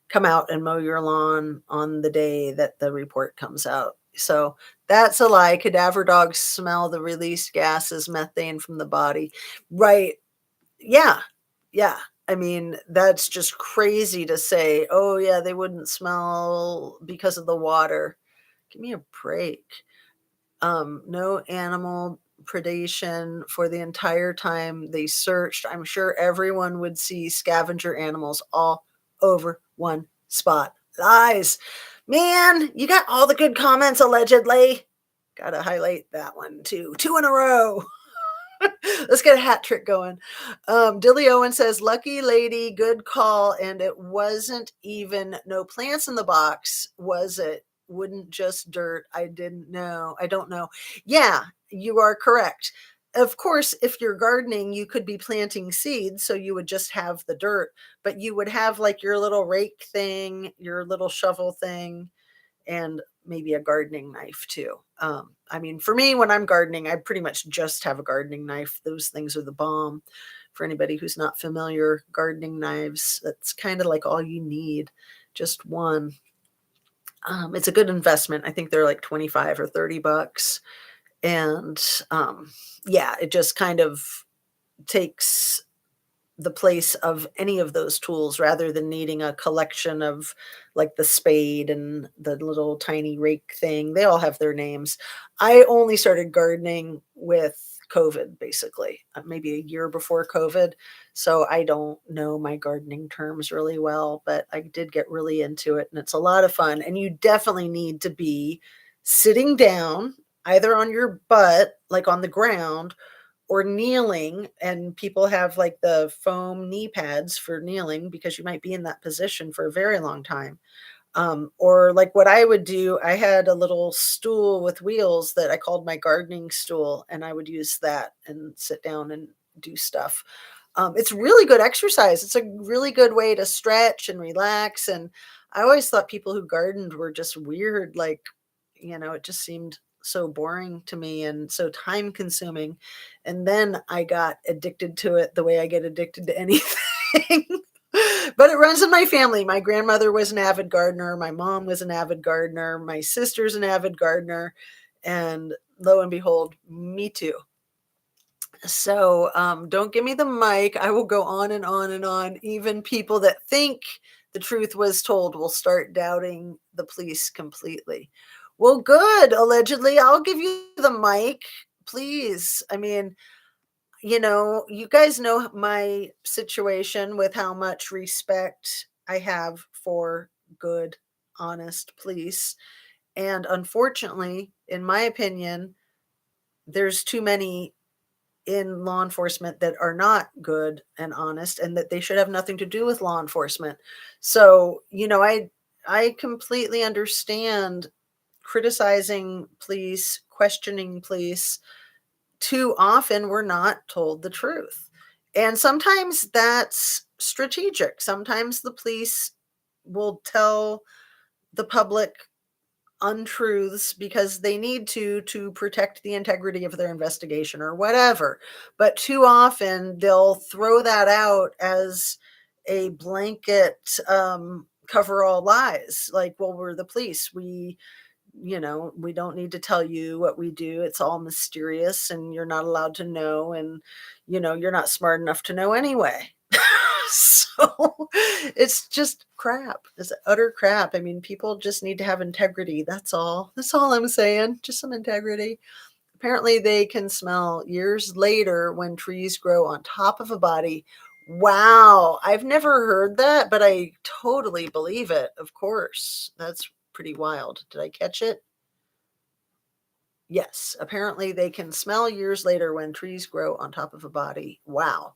come out and mow your lawn on the day that the report comes out. So that's a lie. Cadaver dogs smell the released gases, methane from the body. Right. Yeah. Yeah. I mean, that's just crazy to say, oh, yeah, they wouldn't smell because of the water. Give me a break. No animal predation for the entire time they searched. I'm sure everyone would see scavenger animals all over one spot. Lies. Man, you got all the good comments allegedly. Gotta highlight that one too. 2 in a row. Let's get a hat trick going. Dilly Owen says, lucky lady, good call. And it wasn't even no plants in the box, was it? Wouldn't just dirt. I didn't know. I don't know. Yeah, you are correct. Of course, if you're gardening, you could be planting seeds, so you would just have the dirt, but you would have like your little rake thing, your little shovel thing, and maybe a gardening knife too. I mean, for me, when I'm gardening, I pretty much just have a gardening knife. Those things are the bomb. For anybody who's not familiar, gardening knives, that's kind of like all you need, just one. It's a good investment. I think they're like 25 or 30 bucks. And yeah, it just kind of takes the place of any of those tools rather than needing a collection of like the spade and the little tiny rake thing. They all have their names. I only started gardening with COVID, basically, maybe a year before COVID. So I don't know my gardening terms really well, but I did get really into it and it's a lot of fun. And you definitely need to be sitting down either on your butt, like on the ground, or kneeling, and people have like the foam knee pads for kneeling because you might be in that position for a very long time. Or like what I would do, I had a little stool with wheels that I called my gardening stool, and I would use that and sit down and do stuff. It's really good exercise. It's a really good way to stretch and relax. And I always thought people who gardened were just weird. Like, it just seemed so boring to me and so time consuming. And then I got addicted to it the way I get addicted to anything. But it runs in my family. My grandmother was an avid gardener. My mom was an avid gardener. My sister's an avid gardener. And lo and behold, me too. So don't give me the mic. I will go on and on and on. Even people that think the truth was told will start doubting the police completely. Well, good. Allegedly, I'll give you the mic, please. I mean, you guys know my situation with how much respect I have for good, honest police. And unfortunately, in my opinion, there's too many in law enforcement that are not good and honest and that they should have nothing to do with law enforcement. So, I completely understand criticizing police, questioning police. Too often we're not told the truth. And sometimes that's strategic. Sometimes the police will tell the public untruths because they need to protect the integrity of their investigation or whatever. But too often they'll throw that out as a blanket cover all lies, like, well, we're the police, we don't need to tell you what we do, it's all mysterious and you're not allowed to know, and you're not smart enough to know anyway. So it's just crap. It's utter crap. I mean, people just need to have integrity. That's all I'm saying. Just some integrity. Apparently they can smell years later when trees grow on top of a body. Wow, I've never heard that, but I totally believe it. Of course, that's pretty wild. Did I catch it? Yes, apparently they can smell years later when trees grow on top of a body. Wow.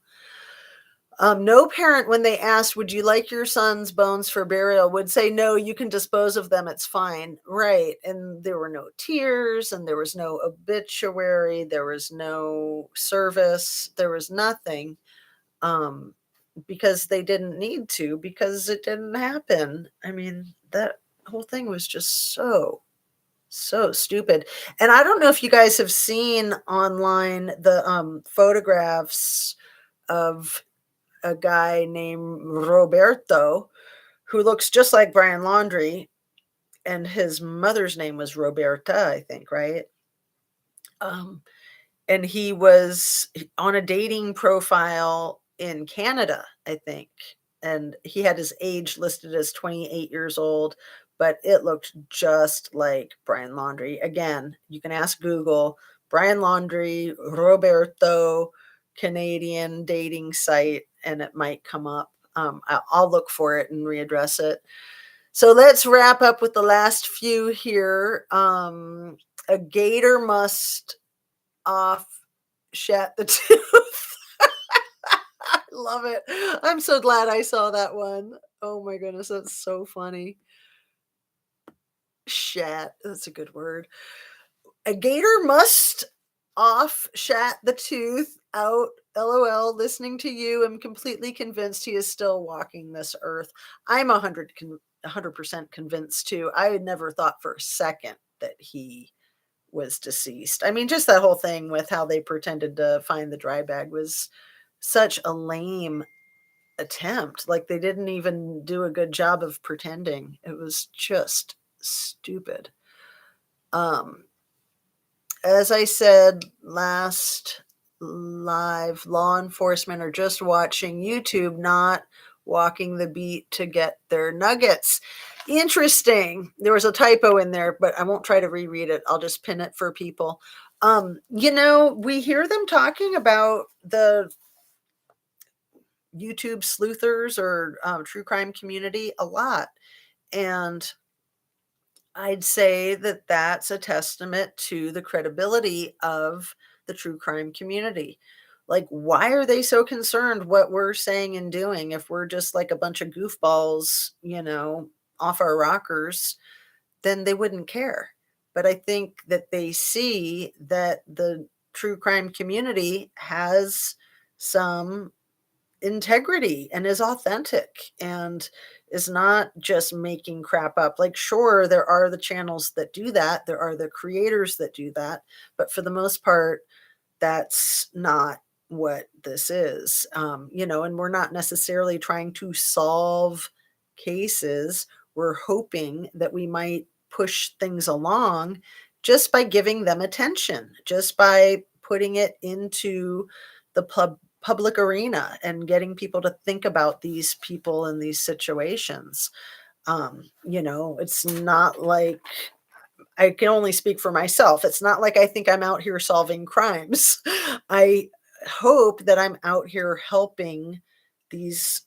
No parent, when they asked, would you like your son's bones for burial, would say, no, you can dispose of them. It's fine. Right. And there were no tears and there was no obituary. There was no service. There was nothing. Um, because they didn't need to, because it didn't happen. I mean, that whole thing was just so stupid. And I don't know if you guys have seen online the photographs of a guy named Roberto who looks just like Brian Laundrie, and his mother's name was Roberta, I think, right? Um, and he was on a dating profile in Canada, I think. And he had his age listed as 28 years old, but it looked just like Brian Laundrie. Again, you can ask Google Brian Laundrie, Roberto, Canadian dating site, and it might come up. I'll look for it and readdress it. So let's wrap up with the last few here. A gator must off shat the tooth. I love it. I'm so glad I saw that one. Oh my goodness, that's so funny. Shat, that's a good word. A gator must off shat the tooth out. LOL, listening to you, I'm completely convinced he is still walking this earth. I'm 100% convinced too. I had never thought for a second that he was deceased. I mean, just that whole thing with how they pretended to find the dry bag was such a lame attempt. Like they didn't even do a good job of pretending. It was just stupid. Um, as I said last live law enforcement are just watching YouTube, not walking the beat to get their nuggets. Interesting. There was a typo in there, but I won't try to reread it. I'll just pin it for people. We hear them talking about the YouTube sleuthers or true crime community a lot. And I'd say that that's a testament to the credibility of the true crime community. Like, why are they so concerned what we're saying and doing if we're just like a bunch of goofballs, off our rockers? Then they wouldn't care. But I think that they see that the true crime community has some integrity and is authentic and is not just making crap up. Like, sure, there are the channels that do that, there are the creators that do that, but for the most part, that's not what this is. And we're not necessarily trying to solve cases. We're hoping that we might push things along just by giving them attention, just by putting it into the public arena and getting people to think about these people in these situations. It's not like I can only speak for myself. It's not like I think I'm out here solving crimes. I hope that I'm out here helping these,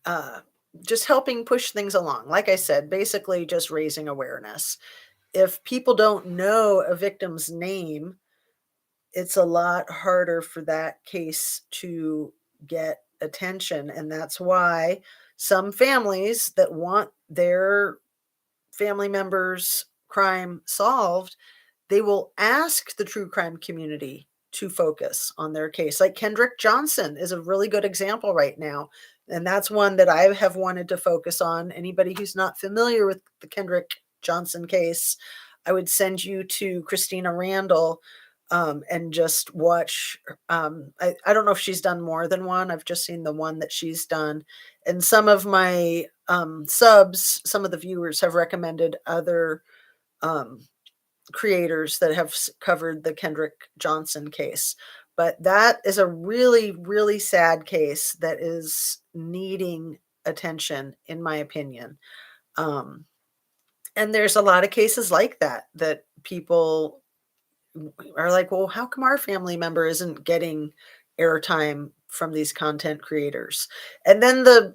uh, just helping push things along. Like I said, basically just raising awareness. If people don't know a victim's name, it's a lot harder for that case to get attention. And that's why some families that want their family members' crime solved, they will ask the true crime community to focus on their case. Like Kendrick Johnson is a really good example right now. And that's one that I have wanted to focus on. Anybody who's not familiar with the Kendrick Johnson case, I would send you to Christina Randall and just watch. I don't know if she's done more than one. I've just seen the one that she's done. And some of my subs, some of the viewers have recommended other um, creators that have covered the Kendrick Johnson case. But that is a really, really sad case that is needing attention, in my opinion. Um, and there's a lot of cases like that that people are like, well, how come our family member isn't getting airtime from these content creators? And then the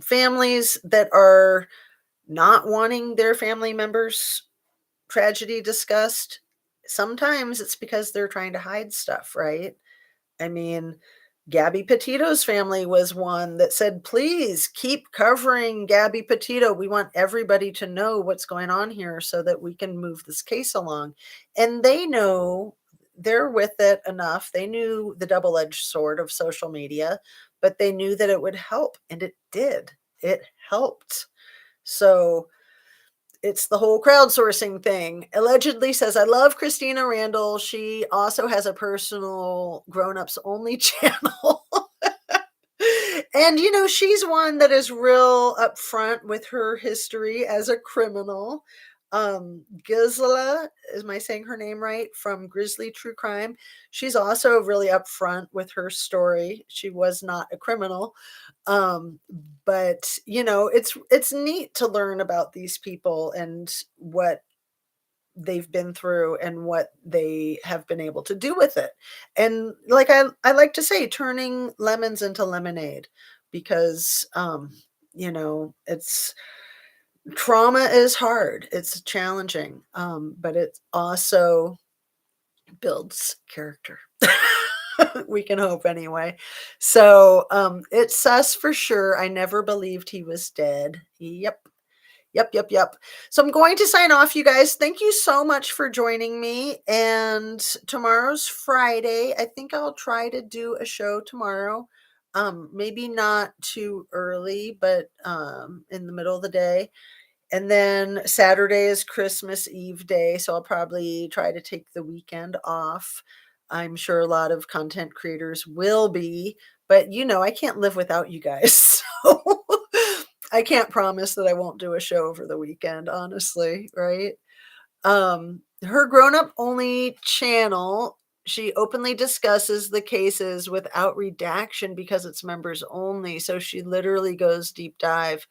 families that are not wanting their family members' tragedy discussed, sometimes it's because they're trying to hide stuff, right? I mean, Gabby Petito's family was one that said, please keep covering Gabby Petito. We want everybody to know what's going on here so that we can move this case along. And they know, they're with it enough. They knew the double-edged sword of social media, but they knew that it would help, and it did. It helped. So it's the whole crowdsourcing thing. Allegedly says, I love Christina Randall. She also has a personal grown-ups only channel. And she's one that is real upfront with her history as a criminal. Gisela, am I saying her name right? From Grizzly True Crime. She's also really upfront with her story. She was not a criminal. Um, but it's neat to learn about these people and what they've been through and what they have been able to do with it. And like I like to say, turning lemons into lemonade, because it's trauma is hard. It's challenging. But it also builds character. We can hope anyway. So it's sus for sure. I never believed he was dead. Yep. Yep, yep, yep. So I'm going to sign off, you guys. Thank you so much for joining me. And tomorrow's Friday. I think I'll try to do a show tomorrow. Maybe not too early, but in the middle of the day. And then Saturday is Christmas Eve day, so I'll probably try to take the weekend off. I'm sure a lot of content creators will be, but I can't live without you guys. So I can't promise that I won't do a show over the weekend, honestly, right? Her grown up only channel She openly discusses the cases without redaction because it's members only, so she literally goes deep dive.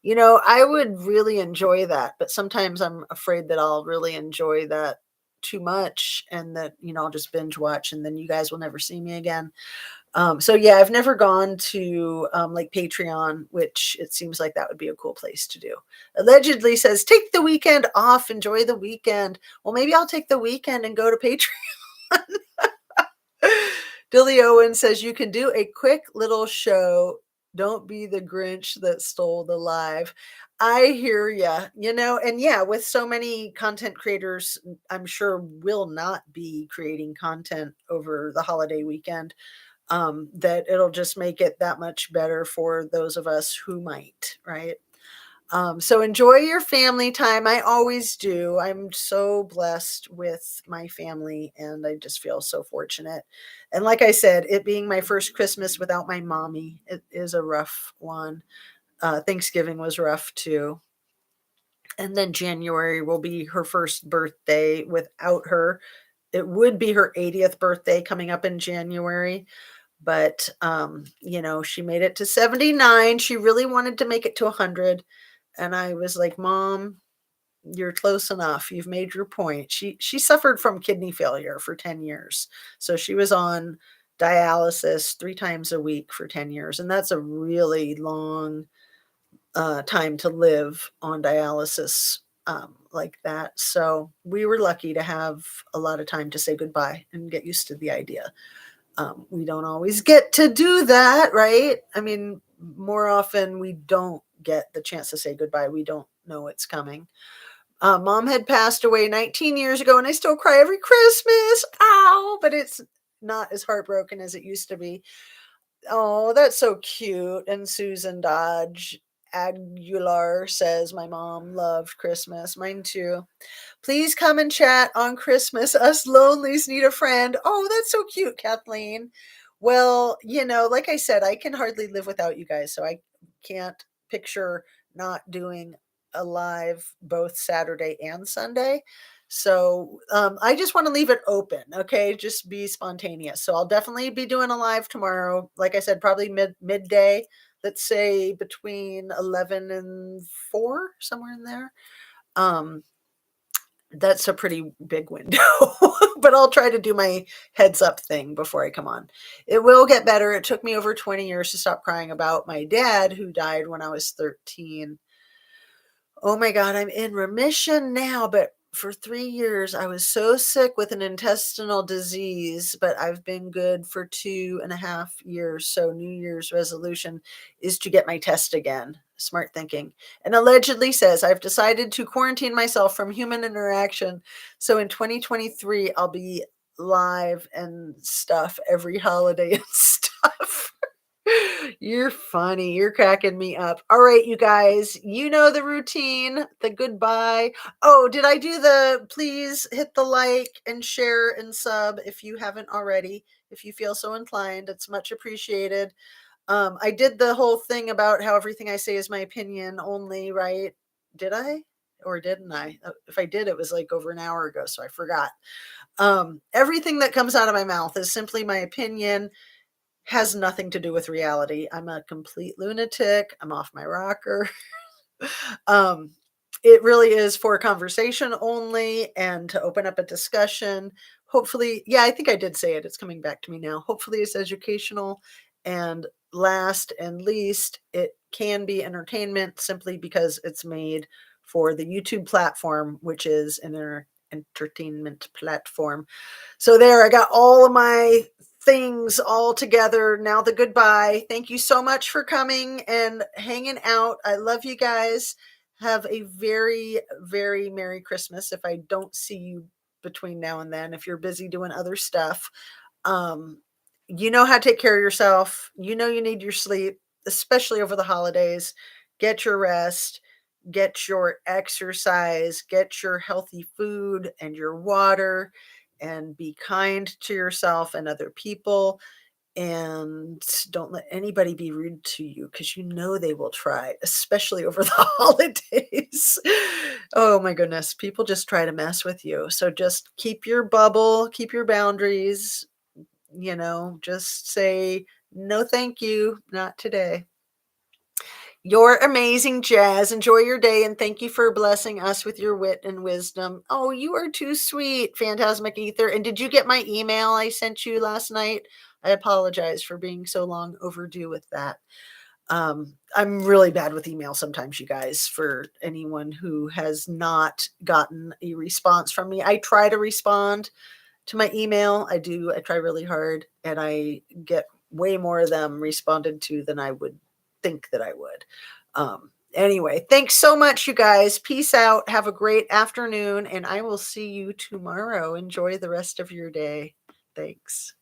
I would really enjoy that, but sometimes I'm afraid that I'll really enjoy that too much and that, I'll just binge watch and then you guys will never see me again. So yeah, I've never gone to like Patreon, which it seems like that would be a cool place to do. Allegedly says, take the weekend off, enjoy the weekend. Well, maybe I'll take the weekend and go to Patreon. Dilly Owen says, you can do a quick little show. Don't be the Grinch that stole the live. I hear ya, and yeah, with so many content creators, I'm sure will not be creating content over the holiday weekend, that it'll just make it that much better for those of us who might, right? So enjoy your family time. I always do. I'm so blessed with my family and I just feel so fortunate. And like I said, it being my first Christmas without my mommy, it is a rough one. Thanksgiving was rough too. And then January will be her first birthday without her. It would be her 80th birthday coming up in January, but she made it to 79. She really wanted to make it to 100, and I was like, Mom, you're close enough. You've made your point. She suffered from kidney failure for 10 years, so she was on dialysis 3 times a week for 10 years, and that's a really long time to live on dialysis, like that. So we were lucky to have a lot of time to say goodbye and get used to the idea. We don't always get to do that, right? I mean, more often we don't get the chance to say goodbye. We don't know it's coming. Mom had passed away 19 years ago, and I still cry every Christmas. Ow! But it's not as heartbroken as it used to be. Oh, that's so cute. And Susan Dodge Aguilar says, my mom loved Christmas. Mine too. Please come and chat on Christmas. Us lonelies need a friend. Oh, that's so cute, Kathleen. Well, like I said, I can hardly live without you guys. So I can't picture not doing a live both Saturday and Sunday. So I just want to leave it open. Okay. Just be spontaneous. So I'll definitely be doing a live tomorrow. Like I said, probably midday. Let's say between 11 and 4, somewhere in there. That's a pretty big window, but I'll try to do my heads up thing before I come on. It will get better. It took me over 20 years to stop crying about my dad who died when I was 13. Oh my God, I'm in remission now, but for 3 years, I was so sick with an intestinal disease, but I've been good for 2.5 years. So, New Year's resolution is to get my test again. Smart thinking. And allegedly says, I've decided to quarantine myself from human interaction. So, in 2023, I'll be live and stuff every holiday and stuff. You're funny. You're cracking me up. All right, you guys, you know the routine, the goodbye. Oh, did I do the please hit the like and share and sub if you haven't already? If you feel so inclined, it's much appreciated. I did the whole thing about how everything I say is my opinion only, right? Did I? Or didn't I? If I did, it was like over an hour ago, so I forgot. Everything that comes out of my mouth is simply my opinion, has nothing to do with reality. I'm a complete lunatic. I'm off my rocker. um, it really is for conversation only and to open up a discussion. Hopefully, yeah, I think I did say it. It's coming back to me now. Hopefully, it's educational. And last and least, it can be entertainment simply because it's made for the YouTube platform, which is an entertainment platform. So there, I got all of my things all together. Now the goodbye. Thank you so much for coming and hanging out. I love you guys. Have a very, very Merry Christmas if I don't see you between now and then, if you're busy doing other stuff. Um, you know how to take care of yourself. You know you need your sleep, especially over the holidays. Get your rest, get your exercise, get your healthy food and your water, and be kind to yourself and other people. and don't let anybody be rude to you because you know they will try, especially over the holidays. Oh my goodness, people just try to mess with you. So just keep your bubble, keep your boundaries, just say, no, thank you, not today. You're amazing, Jazz. Enjoy your day and thank you for blessing us with your wit and wisdom. Oh, you are too sweet, Phantasmic Ether. And did you get my email I sent you last night? I apologize for being so long overdue with that. I'm really bad with email sometimes, you guys, for anyone who has not gotten a response from me. I try to respond to my email. I do. I try really hard and I get way more of them responded to than I would think that I would. Anyway, thanks so much, you guys. Peace out. Have a great afternoon, and I will see you tomorrow. Enjoy the rest of your day. Thanks.